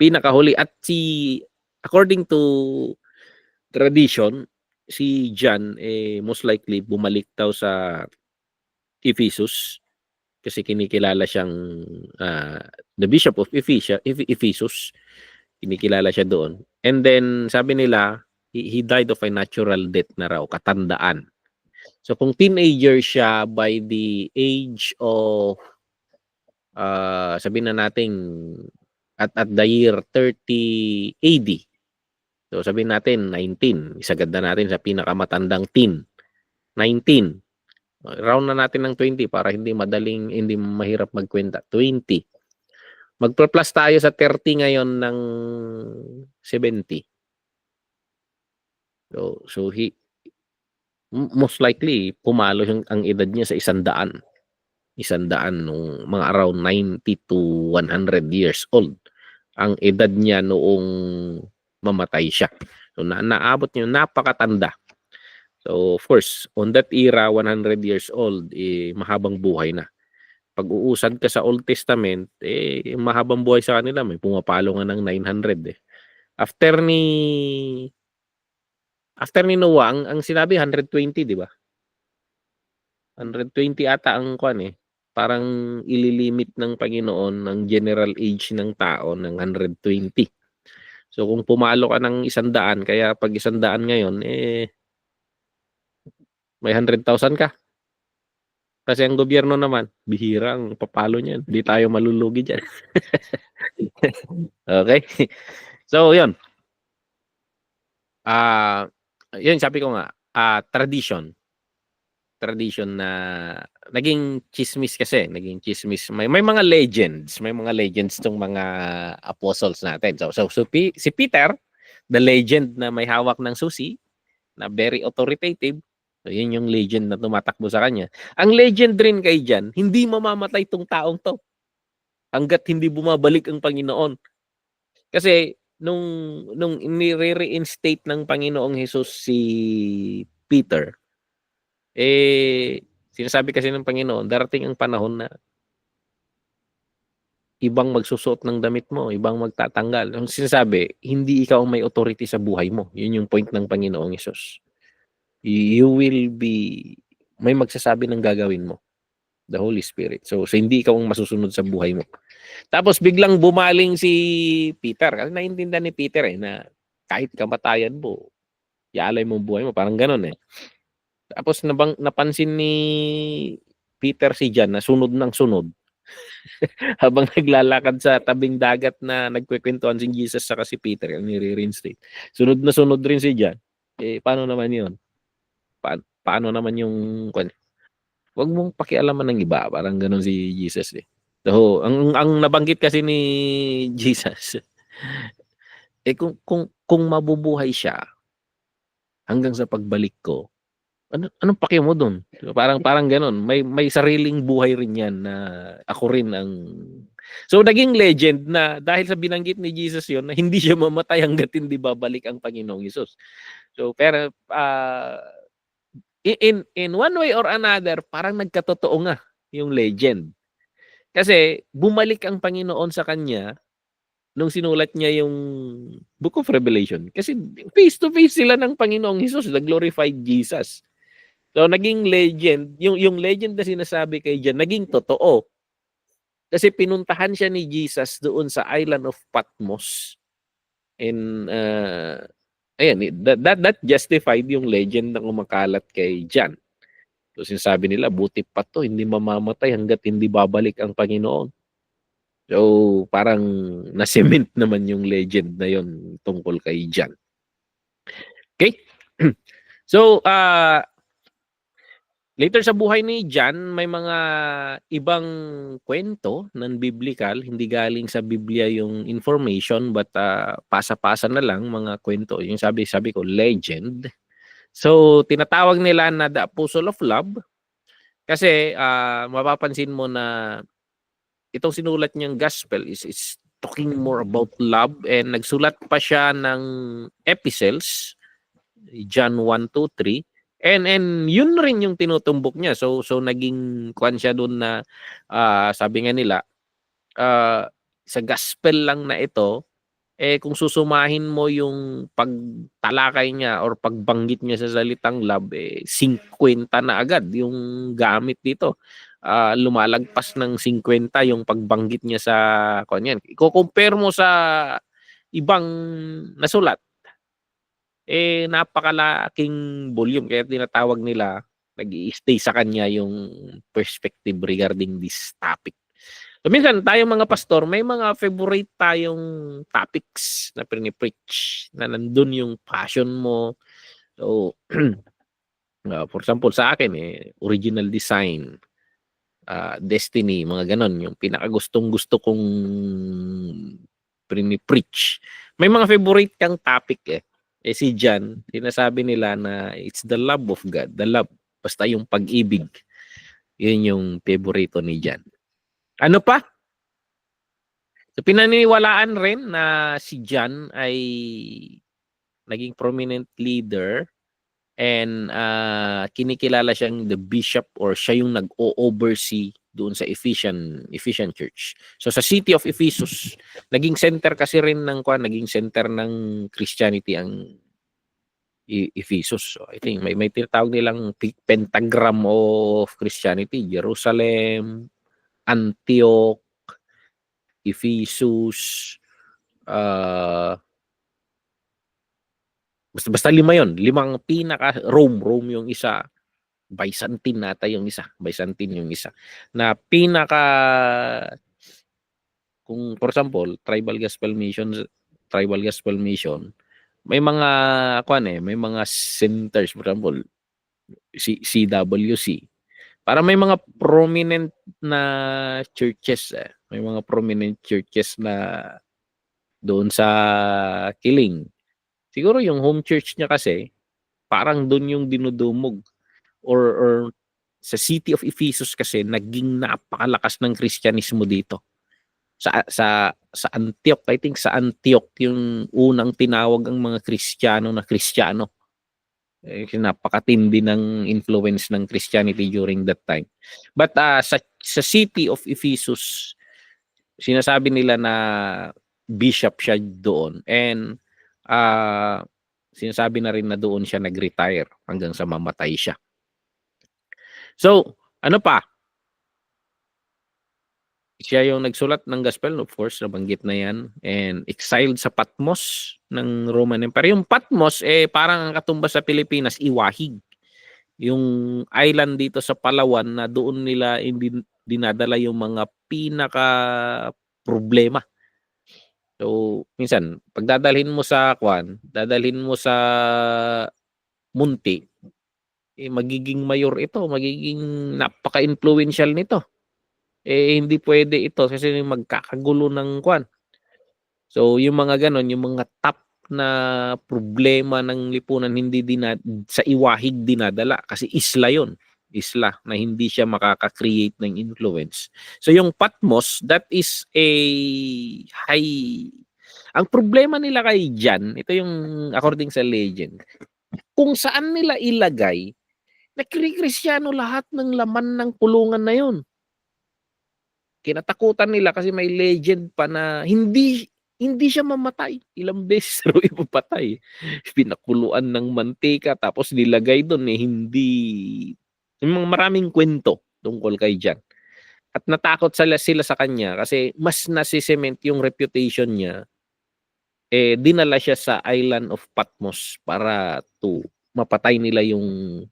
Pinakahuli. At according to tradition, si John most likely bumalik daw sa Ephesus kasi kinikilala siyang the Bishop of Ephesus. Kinikilala siya doon. And then, sabi nila, he died of a natural death na raw, katandaan. So, kung teenager siya by the age of, sabihin na natin, at the year 30 AD. So, sabihin natin, 19. Isagad na natin sa pinakamatandang teen. 19. Round na natin ng 20 para hindi mahirap magkwenta. 20. Magpa-plus tayo sa 30 ngayon ng 70. So most likely pumalo ang edad niya sa 100. 100 nung mga around 90 to 100 years old ang edad niya noong mamatay siya. So naabot niya, napakatanda. So of course, on that era, 100 years old, mahabang buhay na. Pag uusad ka sa Old Testament, mahabang buhay sa kanila, may pumapalo nga ng 900 eh. After ni Noah, ang sinabi 120, di ba? 120 ata ang kwan eh. Parang ililimit ng Panginoon ng general age ng tao ng 120. So kung pumalo ka ng 100, kaya pag 100 ngayon, may 100,000 ka. Kasi ang gobyerno naman, bihirang papalo niyan. Hindi tayo malulugi dyan. Okay? So, yun. Yun, sabi ko nga, tradition na naging chismis kasi, naging chismis. May mga legends, tong mga apostles natin. So si Peter, the legend na may hawak ng susi, na very authoritative. So yun yung legend na tumatakbo sa kanya. Ang legend rin kay Jan, hindi mamamatay tong taong to hanggat hindi bumabalik ang Panginoon. Kasi nung nire-reinstate ng Panginoong Hesus si Peter, sinasabi kasi ng Panginoon, darating ang panahon na ibang magsusuot ng damit mo, ibang magtatanggal. Ang sinasabi, hindi ikaw ang may authority sa buhay mo. Yun yung point ng Panginoong Hesus. You will be, may magsasabi ng gagawin mo. The Holy Spirit. So hindi ikaw ang masusunod sa buhay mo. Tapos biglang bumaling si Peter. Kasi naiintindihan ni Peter na kahit kamatayan mo, iaalay mo buhay mo. Parang ganun eh. Tapos napansin ni Peter si John na sunod ng sunod. Habang naglalakad sa tabing dagat na nagkwekwentuhan si Jesus sa si Peter, yung nire-reinstate. Sunod na sunod rin si John. Paano naman yun? Paano naman yung... Huwag mong pakialaman ng iba. Parang ganun si Jesus eh. So, ang nabanggit kasi ni Jesus, kung mabubuhay siya hanggang sa pagbalik ko, anong paki mo doon? So, parang ganoon. May sariling buhay rin 'yan na ako rin ang. So naging legend na dahil sa binanggit ni Jesus 'yon na hindi siya mamatay hangga't hindi babalik ang Panginoong Hesus. So pero in one way or another, parang nagkatotoo nga yung legend. Kasi bumalik ang Panginoon sa kanya nung sinulat niya yung Book of Revelation. Kasi face to face sila ng Panginoong Hesus, the glorified Jesus. So naging legend, yung legend na sinasabi kay Jan, naging totoo. Kasi pinuntahan siya ni Jesus doon sa island of Patmos. And that justified yung legend na kumakalat kay Jan. So sinasabi nila, buti pa to, hindi mamamatay hanggat hindi babalik ang Panginoon. So parang na-cement naman yung legend na yon tungkol kay Jan. Okay? So later sa buhay ni John, may mga ibang kwento non-biblical, hindi galing sa Biblia yung information but pasa-pasa na lang mga kwento. Yung sabi ko, legend. So tinatawag nila na the Apostle of Love kasi mapapansin mo na itong sinulat niyang gospel is talking more about love and nagsulat pa siya ng epistles, John 1, 2, 3. And yun rin yung tinutumbok niya. So naging kwan siya doon na sabi nga nila sa gospel lang na ito kung susumahin mo yung pagtalakay niya or pagbanggit niya sa salitang love 50 na agad yung gamit dito. Lumalagpas ng 50 yung pagbanggit niya sa kwan yan. I-compare mo sa ibang nasulat napakalaking volume kaya tinatawag nila nag-i-stay sa kanya yung perspective regarding this topic. So minsan tayong mga pastor may mga favorite tayong topics na pini-preach na nandun yung passion mo. So for example sa akin original design, destiny, mga ganon yung pinakagustong-gusto kong pini-preach. May mga favorite kang topic Eh si John, sinasabi nila na it's the love of God. The love. Basta yung pag-ibig. Yun yung favorito ni John. Ano pa? So, pinaniniwalaan rin na si John ay naging prominent leader and kinikilala siyang the bishop or siya yung nag-o-oversee doon sa Ephesian Church. So sa city of Ephesus, naging center kasi rin naging center ng Christianity ang Ephesus. So I think may tinatawag nilang pentagram of Christianity, Jerusalem, Antioch, Ephesus, basta lima yon, limang pinaka, Rome yung isa, Byzantine yung isa na pinaka, kung for example tribal gospel mission, may mga may mga centers, for example CWC, para may mga prominent na churches, may mga prominent churches na doon sa Kiling. Siguro yung home church niya kasi parang doon yung dinudumog, or sa city of Ephesus kasi naging napakalakas ng Kristyanismo dito. Sa Antioch, I think sa Antioch yung unang tinawag ang mga Kristiyano na Kristiyano. Napakatindi ng influence ng Christianity during that time. But sa city of Ephesus, sinasabi nila na bishop siya doon, and sinasabi na rin na doon siya nag-retire hanggang sa mamatay siya. So, ano pa? Siya yung nagsulat ng gospel, of course, nabanggit na yan, and exiled sa Patmos ng Roman Empire. Yung Patmos, parang ang katumbas sa Pilipinas, Iwahig. Yung island dito sa Palawan na doon nila dinadala yung mga pinaka problema. So, minsan, pag dadalhin mo sa dadalhin mo sa Munti, magiging mayor ito, magiging napaka-influential nito. Hindi pwede ito kasi magkakagulo ng So, yung mga ganon, yung mga top na problema ng lipunan hindi sa Iwahig dinadala kasi isla yon, isla na hindi siya makaka-create ng influence. So yung Patmos, that is a high. Ang problema nila kay John, ito yung according sa legend, kung saan nila ilagay, nagkristiano lahat ng laman ng kulungan na yon. Kinatakutan nila kasi may legend pa na hindi siya mamatay. Ilang beses raw ipapatay. Pinakuluan ng mantika tapos nilagay doon, hindi. Yung maraming kwento tungkol kay John. At natakot sila sa kanya kasi mas nasisement yung reputation niya. Dinala siya sa island of Patmos para mapatay nila yung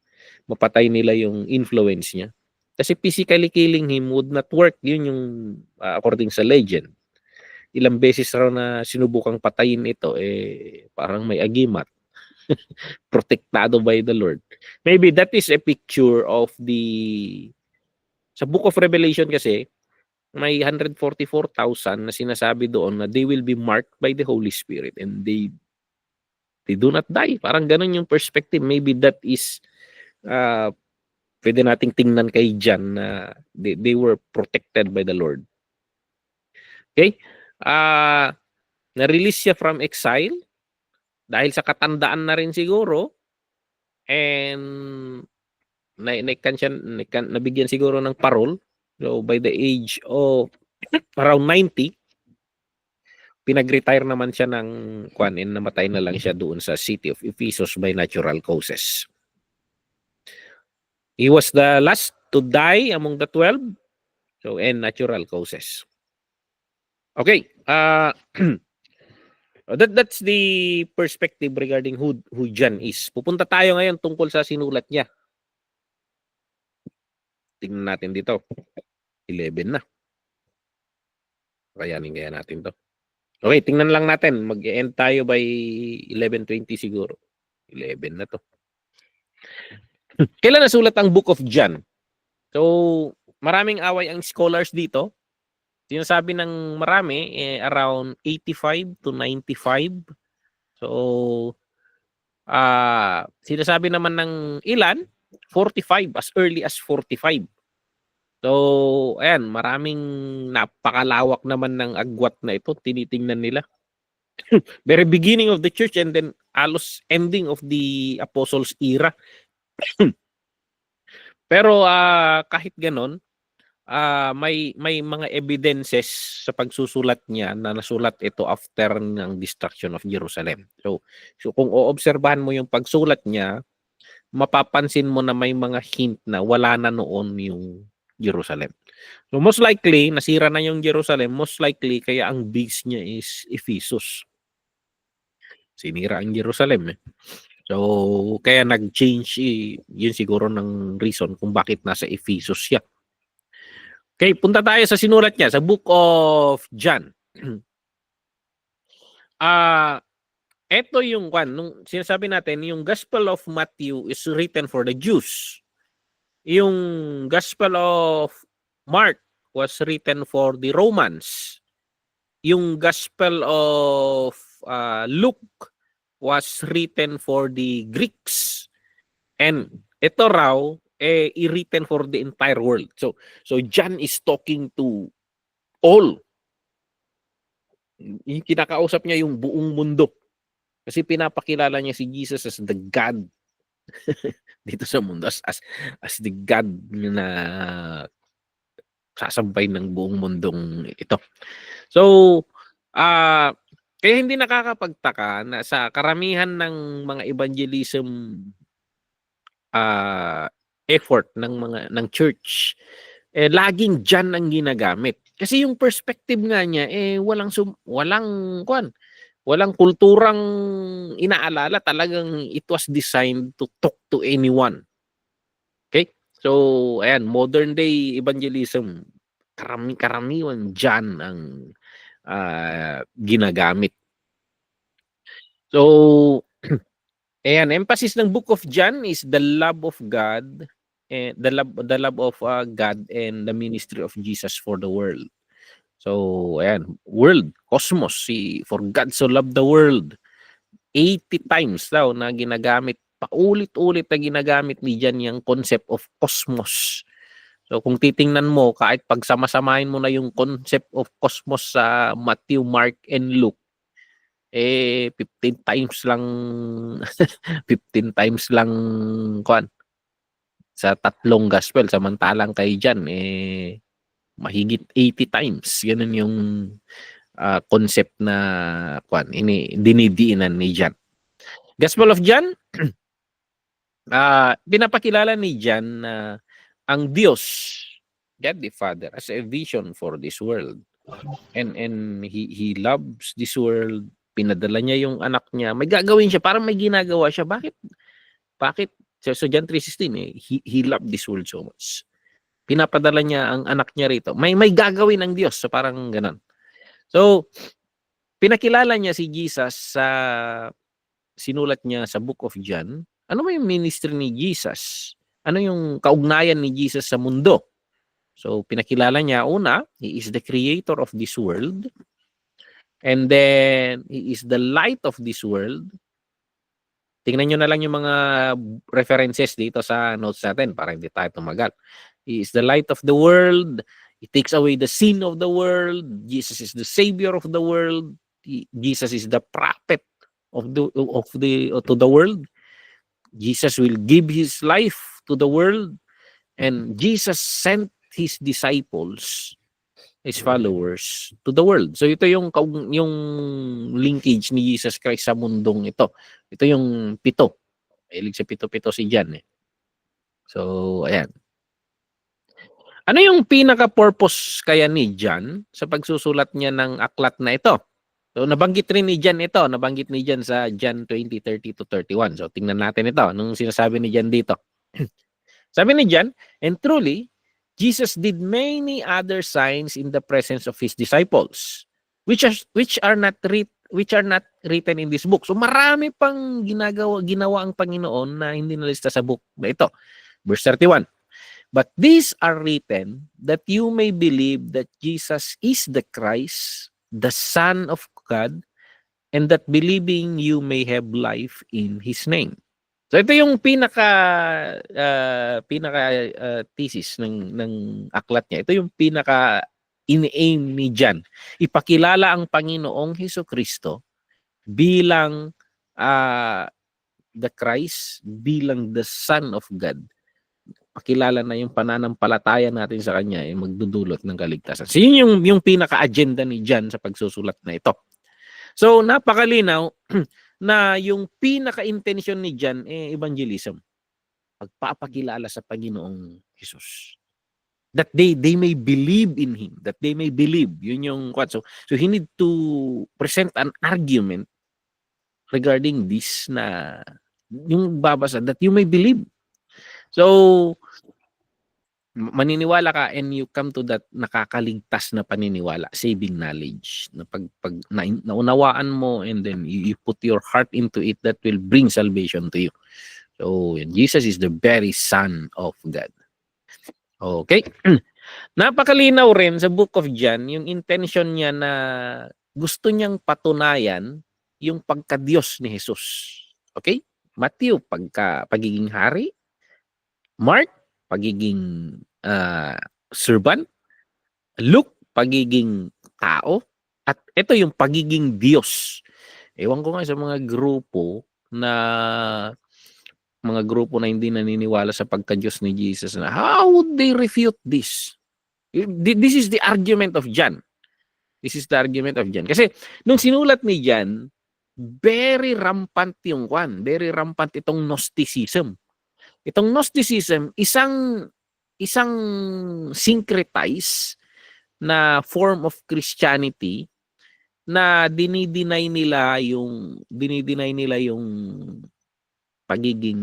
influence niya. Kasi physically killing him would not work. Yun yung according sa legend. Ilang beses raw na sinubukang patayin ito, parang may agimat. Protektado by the Lord. Maybe that is a picture of sa Book of Revelation kasi, may 144,000 na sinasabi doon na they will be marked by the Holy Spirit and they do not die. Parang ganun yung perspective. Maybe that is pwede nating tingnan kay John na they were protected by the Lord. Okay? Na-release siya from exile dahil sa katandaan na rin siguro, and nabigyan siguro ng parole. So by the age of around 90, pinag-retire naman siya ng and namatay na lang siya doon sa city of Ephesus by natural causes. He was the last to die among the 12, so and natural causes. Okay, that's the perspective regarding who John is. Pupunta tayo ngayon tungkol sa sinulat niya. Tingnan natin dito. 11 na. Kayanin kaya natin to. Okay, tingnan lang natin. Mag-end tayo by 11:20 siguro. 11 na to. Kailan nasulat ang Book of John? So, maraming away ang scholars dito. Sinasabi ng marami, around 85 to 95. So, Sinasabi naman ng ilan, 45, as early as 45. So, ayan, maraming napakalawak naman ng agwat na ito, tinitingnan nila. Very beginning of the church and then alos ending of the apostles era. Pero kahit ganon, may mga evidences sa pagsusulat niya na nasulat ito after ng destruction of Jerusalem. So kung oobserbahan mo yung pagsulat niya, mapapansin mo na may mga hint na wala na noon yung Jerusalem. So most likely, nasira na yung Jerusalem, most likely kaya ang base niya is Ephesus. Sinira ang Jerusalem eh. So kaya nag-change yun siguro ng reason kung bakit nasa Ephesus siya. Okay, punta tayo sa sinulat niya sa Book of John. Ito yung nung sinasabi natin, yung Gospel of Matthew is written for the Jews. Yung Gospel of Mark was written for the Romans. Yung Gospel of Luke was written for the Greeks. And ito raw i-written for the entire world. So John is talking to all. Kinakausap niya yung buong mundo. Kasi pinapakilala niya si Jesus as the God dito sa mundo, as the God na sasampay ng buong mundong ito. So, kaya hindi nakakapagtaka na sa karamihan ng mga evangelism effort ng church, laging John ang ginagamit. Kasi yung perspective nga niya walang kulturang inaalala, talagang it was designed to talk to anyone. Okay? So, ayan, modern day evangelism, karamihan John ang ginagamit. So, ayan, emphasis ng Book of John is the love of God, the love of God and the ministry of Jesus for the world. So, ayan, world, cosmos, for God so loved the world. 80 times daw na ginagamit, paulit-ulit na ginagamit ni John yung concept of cosmos. So, kung titingnan mo, kahit pagsama-samahin mo na yung concept of cosmos sa Matthew, Mark, and Luke, 15 times lang 15 times lang sa tatlong gospel, samantalang kay John mahigit 80 times. Ganun yung concept na dinidiinan ni John. Gospel of John, pinapakilala ni John na ang Diyos, God the Father, as a vision for this world. And he loves this world. Pinadala niya yung anak niya. May gagawin siya, parang may ginagawa siya. Bakit? So John 3:16, he loved this world so much. Pinapadala niya ang anak niya rito. May gagawin ng Diyos. So parang ganun. So, pinakilala niya si Jesus sa sinulat niya sa Book of John. Ano ba yung ministry ni Jesus? Ano yung kaugnayan ni Jesus sa mundo? So, pinakilala niya, una, He is the creator of this world. And then, He is the light of this world. Tingnan nyo na lang yung mga references dito sa notes natin para hindi tayo tumagal. He is the light of the world. He takes away the sin of the world. Jesus is the savior of the world. Jesus is the prophet to the world. Jesus will give his life to the world. And Jesus sent his disciples, his followers, to the world. So ito yung linkage ni Jesus Christ sa mundong ito. Ito yung 7. Ilig sa 7 si John. So, ayan. Ano yung pinaka-purpose kaya ni John sa pagsusulat niya ng aklat na ito? So, nabanggit rin ni John ito. Nabanggit ni John sa John 20:30-31. So, tingnan natin ito. Nung sinasabi ni John dito. Sabi ni John, and truly, Jesus did many other signs in the presence of his disciples, which are not written in this book. So marami pang ginawa ang Panginoon na hindi nalista sa book na ito. Verse 31. But these are written that you may believe that Jesus is the Christ, the Son of God, and that believing you may have life in His name. So ito yung pinaka thesis ng aklat niya. Ito yung pinaka in-aim ni John. Ipakilala ang Panginoong Hesukristo bilang the Christ, bilang the Son of God. Pakilala na yung pananampalataya natin sa kanya ay magdudulot ng kaligtasan. So yun yung pinaka-agenda ni John sa pagsusulat na ito. So napakalinaw na yung pinaka-intention ni John evangelism. Pagpapakilala sa Panginoong Hesus. That they may believe in Him. That they may believe. Yun yung what. So he need to present an argument regarding this na yung babasa that you may believe. So maniniwala ka and you come to that nakakaligtas na paniniwala, saving knowledge. Na pag naunawaan mo and then you put your heart into it, that will bring salvation to you. So Jesus is the very Son of God. Okay? Napakalinaw rin sa Book of John yung intention niya na gusto niyang patunayan yung pagka-Diyos ni Jesus. Okay? Matthew, pagiging hari. Mark, pagiging servant. Luke, pagiging tao. At ito yung pagiging Diyos. Ewan ko nga sa mga grupo na hindi naniniwala sa pagka-Diyos ni Jesus na how would they refute this? This is the argument of John. This is the argument of John. Kasi nung sinulat ni John, very rampant yung very rampant itong Gnosticism. Itong Gnosticism, isang syncretized na form of Christianity na dinideny nila yung pagiging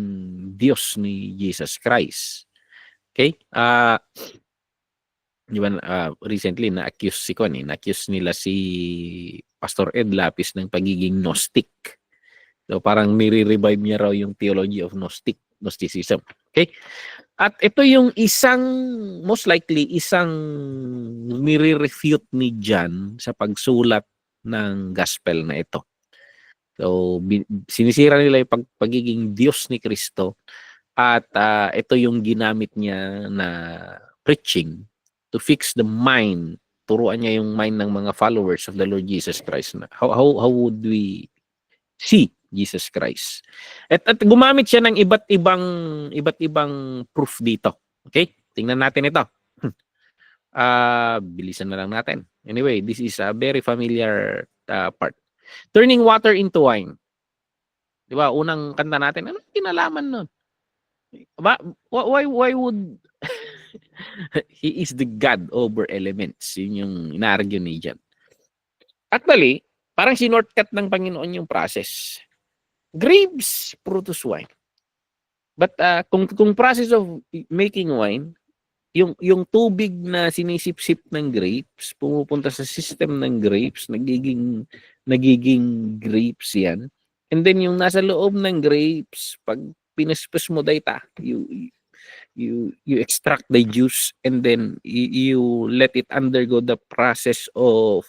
Diyos ni Jesus Christ. Okay? Recently na-accuse nila si Pastor Ed Lapis ng pagiging Gnostic. So parang nire-revive niya raw yung theology of Gnosticism. Okay? At ito yung most likely isang nire-refute ni John sa pagsulat ng gospel na ito. So sinisira nila yung pagiging Diyos ni Kristo at ito yung ginamit niya na preaching to fix the mind. Turuan niya yung mind ng mga followers of the Lord Jesus Christ. How would we see Jesus Christ? At gumamit siya ng iba't ibang proof dito. Okay? Tingnan natin ito. Bilisan na lang natin. Anyway, this is a very familiar part. Turning water into wine. Di ba? Unang kanta natin, ano kinalaman nun? Why would He is the God over elements. Yun yung ina-argue ni John. Actually, parang sinortcut ng Panginoon yung process. Grapes produce wine. But kung process of making wine, yung tubig na sinisip-sip ng grapes, pumupunta sa system ng grapes, nagiging grapes yan. And then yung nasa loob ng grapes, pag pinaspus mo data, you extract the juice and then you let it undergo the process of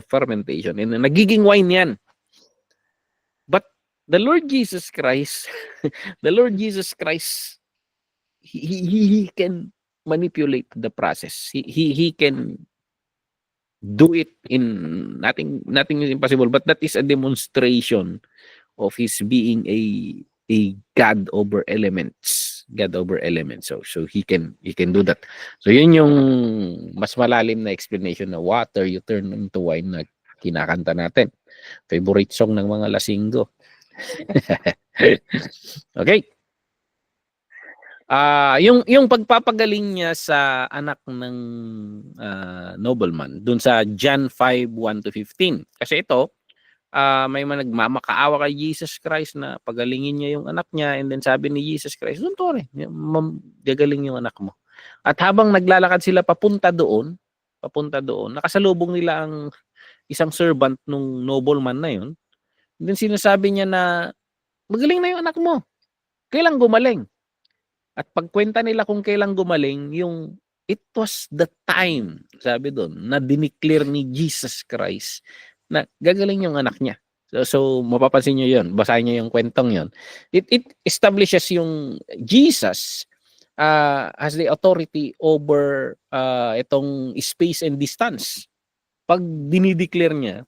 fermentation and then nagiging wine yan. But the Lord Jesus Christ he can manipulate the process. He can do it in nothing is impossible, but that is a demonstration of his being a God over elements. So he can do that. So yun yung mas malalim na explanation na water you turn into wine na kinakanta natin. Favorite song ng mga lasinggo. Okay. Yung pagpapagaling niya sa anak ng nobleman dun sa John 5:1-15. Kasi ito may nagmamakaawa kay Jesus Christ na pagalingin niya yung anak niya, and then sabi ni Jesus Christ, "Don't worry, gagaling yung anak mo." At habang naglalakad sila papunta doon, nakasalubong nila ang isang servant nung nobleman na yun. And then sinasabi niya na, "Magaling na yung anak mo. Kailan gumaling?" At pagkwenta nila kung kailan gumaling, it was the time, sabi doon, na dineclare ni Jesus Christ na gagaling yung anak niya. So mapapansin niyo 'yon, basahin niyo yung kwentong 'yon. It establishes yung Jesus has the authority over itong space and distance. Pag dinideclare niya,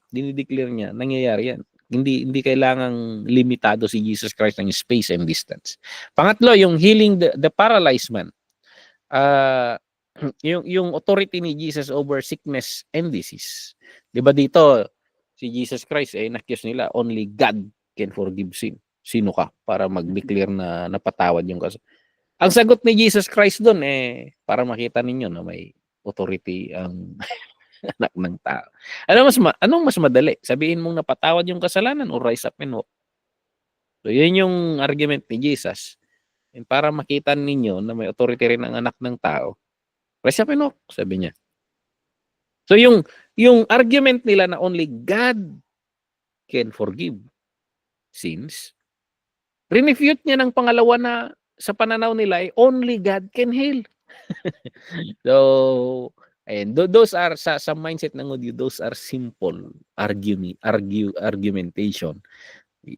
nangyayari 'yan. Hindi kailangang limitado si Jesus Christ ng space and distance. Pangatlo, yung healing the paralyzed man. Uh, yung authority ni Jesus over sickness and disease. 'Di ba dito si Jesus Christ inaccuse nila only God can forgive sin. Sino ka para mag-declare na napatawad yung ang sagot ni Jesus Christ doon para makita ninyo na may authority ang anak ng tao. Anong mas madali? Sabihin mong napatawad yung kasalanan o rise up and walk? So, yun yung argument ni Jesus. And para makita ninyo na may authority rin ang anak ng tao, rise up and walk, sabi niya. So, yung argument nila na only God can forgive sins, rinefute niya ng pangalawa na sa pananaw nila only God can heal. So, and those are sa mindset ng audio, those are simple argumentation.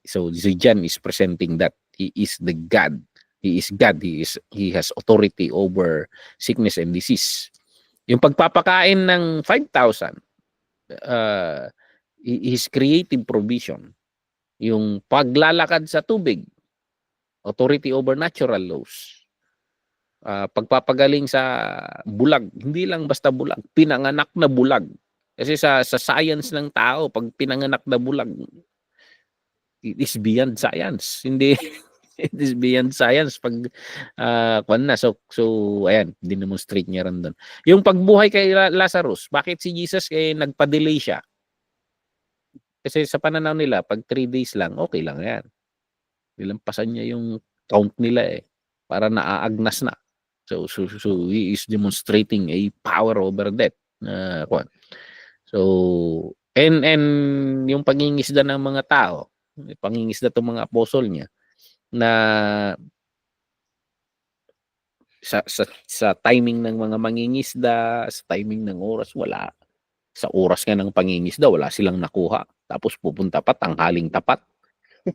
So John is presenting that he is the God. He is God. He has authority over sickness and disease. Yung pagpapakain ng 5,000, his creative provision. Yung paglalakad sa tubig, authority over natural laws. Pagpapagaling sa bulag, hindi lang basta bulag, pinanganak na bulag. Kasi sa science ng tao, pag pinanganak na bulag, it is beyond science. Hindi it is beyond science pag so ayan, dinemonstrate niya rin doon. Yung pagbuhay kay Lazarus, bakit si Jesus nagpa-delay siya? Kasi sa pananaw nila, pag 3 days lang, okay lang yan. Nilampasan niya yung count nila para naaagnas na. So he is demonstrating a power over death. So and yung pangingisda ng mga tao, pangingisda tong mga apostol niya na sa timing ng mga mangingisda, sa timing ng oras, wala. Sa oras nga ng pangingisda, wala silang nakuha. Tapos pupunta pa, tanghaling tapat.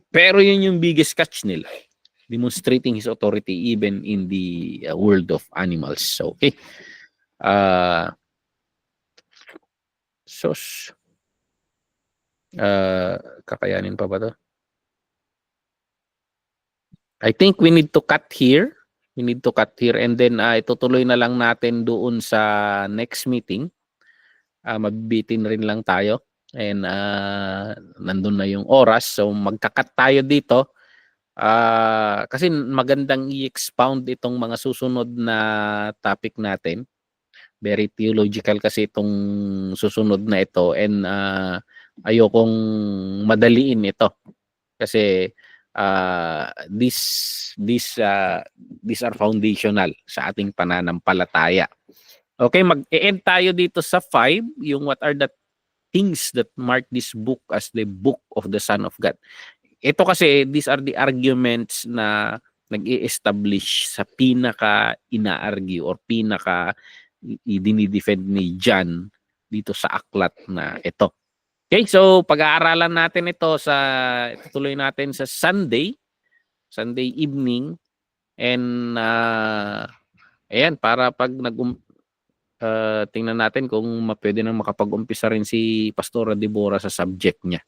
Pero yun yung biggest catch nila. Demonstrating his authority even in the world of animals. So, okay. Kakayanin pa ba to? I think we need to cut here. And then itutuloy na lang natin doon sa next meeting. Mabibitin rin lang tayo. And nandun na yung oras. So magka-cut tayo dito. Kasi magandang i-expound itong mga susunod na topic natin. Very theological kasi itong susunod na ito. And ayokong madaliin ito. Kasi these are foundational sa ating pananampalataya. Okay, mag-e-end tayo dito sa 5, yung what are the things that mark this book as the book of the Son of God. Ito kasi, these are the arguments na nag-i-establish sa pinaka ina-argue or pinaka i-dinidefend ni John dito sa aklat na ito. Okay, so pag-aaralan natin ito itutuloy natin sa Sunday evening, and ayan, para pag tingnan natin kung pwede nang makapag-umpisa rin si Pastora Deborah sa subject niya.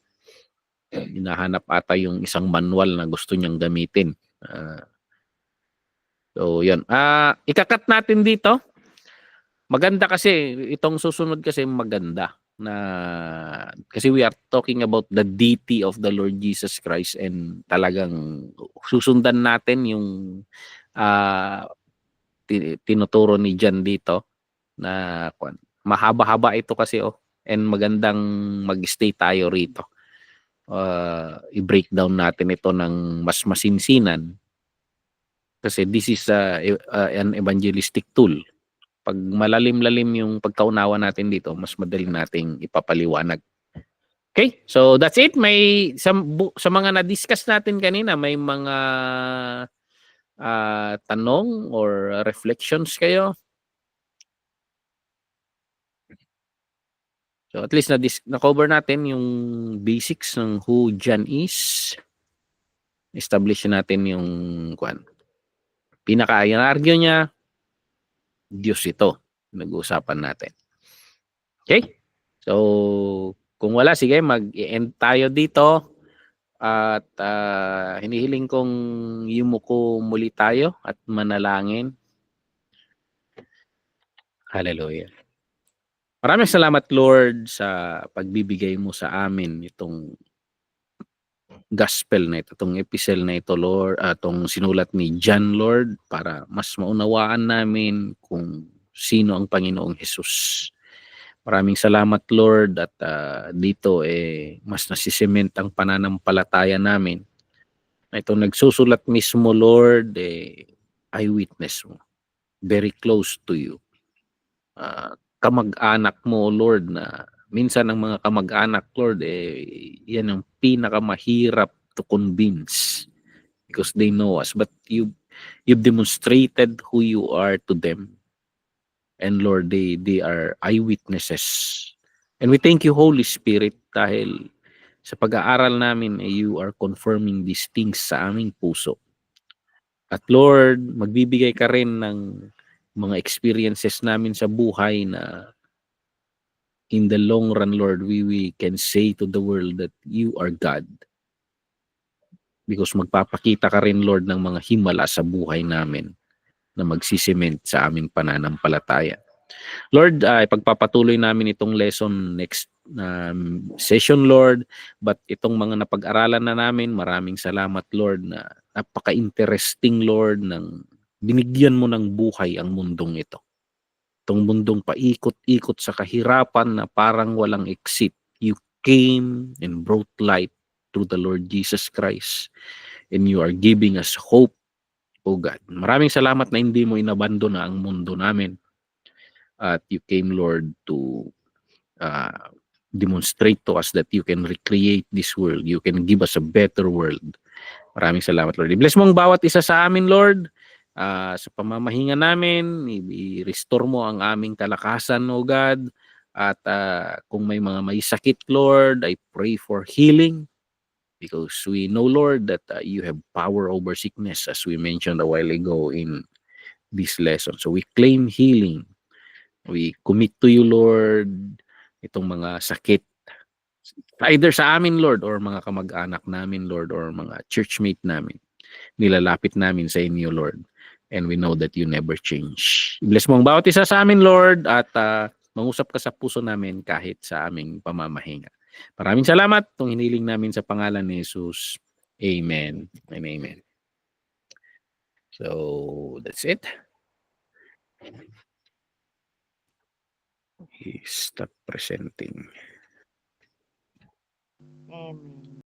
Hinahanap ata yung isang manual na gusto niyang gamitin. So yun. Ikakat natin dito. Maganda kasi itong susunod kasi maganda. Kasi we are talking about the deity of the Lord Jesus Christ, and talagang susundan natin yung tinuturo ni John dito na mahaba-haba ito kasi and magandang mag-stay tayo rito. I-breakdown natin ito ng mas masinsinan kasi this is an evangelistic tool. Pag malalim-lalim yung pagkaunawa natin dito, mas madali nating ipapaliwanag. Okay? So that's it. May sa mga na-discuss natin kanina, may mga tanong or reflections kayo? So at least na-cover natin yung basics ng who John is. Establish natin yung pinaka-argue niya, Diyos ito. Nag-uusapan natin. Okay? So, kung wala, sige, mag-end tayo dito. At hinihiling kong yumuko muli tayo at manalangin. Hallelujah. Maraming salamat, Lord, sa pagbibigay mo sa amin itong gospel na ito, itong epistle na ito, Lord, itong sinulat ni John, Lord, para mas maunawaan namin kung sino ang Panginoong Hesus. Maraming salamat, Lord, at dito mas nasisement ang pananampalataya namin. Na itong nagsusulat mismo, Lord, eyewitness mo. Very close to you. Kamag-anak mo, Lord, na minsan ang mga kamag-anak, Lord, yan ang pinakamahirap to convince because they know us. But you've demonstrated who you are to them. And Lord, they are eyewitnesses. And we thank you, Holy Spirit, dahil sa pag-aaral namin, you are confirming these things sa aming puso. At Lord, magbibigay ka rin ng mga experiences namin sa buhay na in the long run, Lord, we can say to the world that you are God. Because magpapakita ka rin, Lord, ng mga himala sa buhay namin na magsisement sa aming pananampalataya. Lord, ipagpapatuloy namin itong lesson next session, Lord. But itong mga napag-aralan na namin, maraming salamat, Lord, na napaka-interesting, Lord, ng binigyan mo ng buhay ang mundong ito. Itong mundong paikot-ikot sa kahirapan na parang walang exit. You came and brought light through the Lord Jesus Christ. And you are giving us hope, O God. Maraming salamat na hindi mo inabandon na ang mundo namin. At you came, Lord, to demonstrate to us that you can recreate this world. You can give us a better world. Maraming salamat, Lord. I-bless mo ang bawat isa sa amin, Lord. Sa pamamahinga namin, i-restore mo ang aming kalakasan, O God. At kung may mga may sakit, Lord, I pray for healing. Because we know, Lord, that you have power over sickness, as we mentioned a while ago in this lesson. So we claim healing. We commit to you, Lord, itong mga sakit. Either sa amin, Lord, or mga kamag-anak namin, Lord, or mga churchmate namin. Nilalapit namin sa inyo, Lord. And we know that you never change. Bless mo ang bawat isa sa amin, Lord, at mangusap ka sa puso namin kahit sa aming pamamahinga. Maraming salamat. Itong hiniling namin sa pangalan ni Jesus. Amen and amen. So, that's it. Stop presenting. Amen.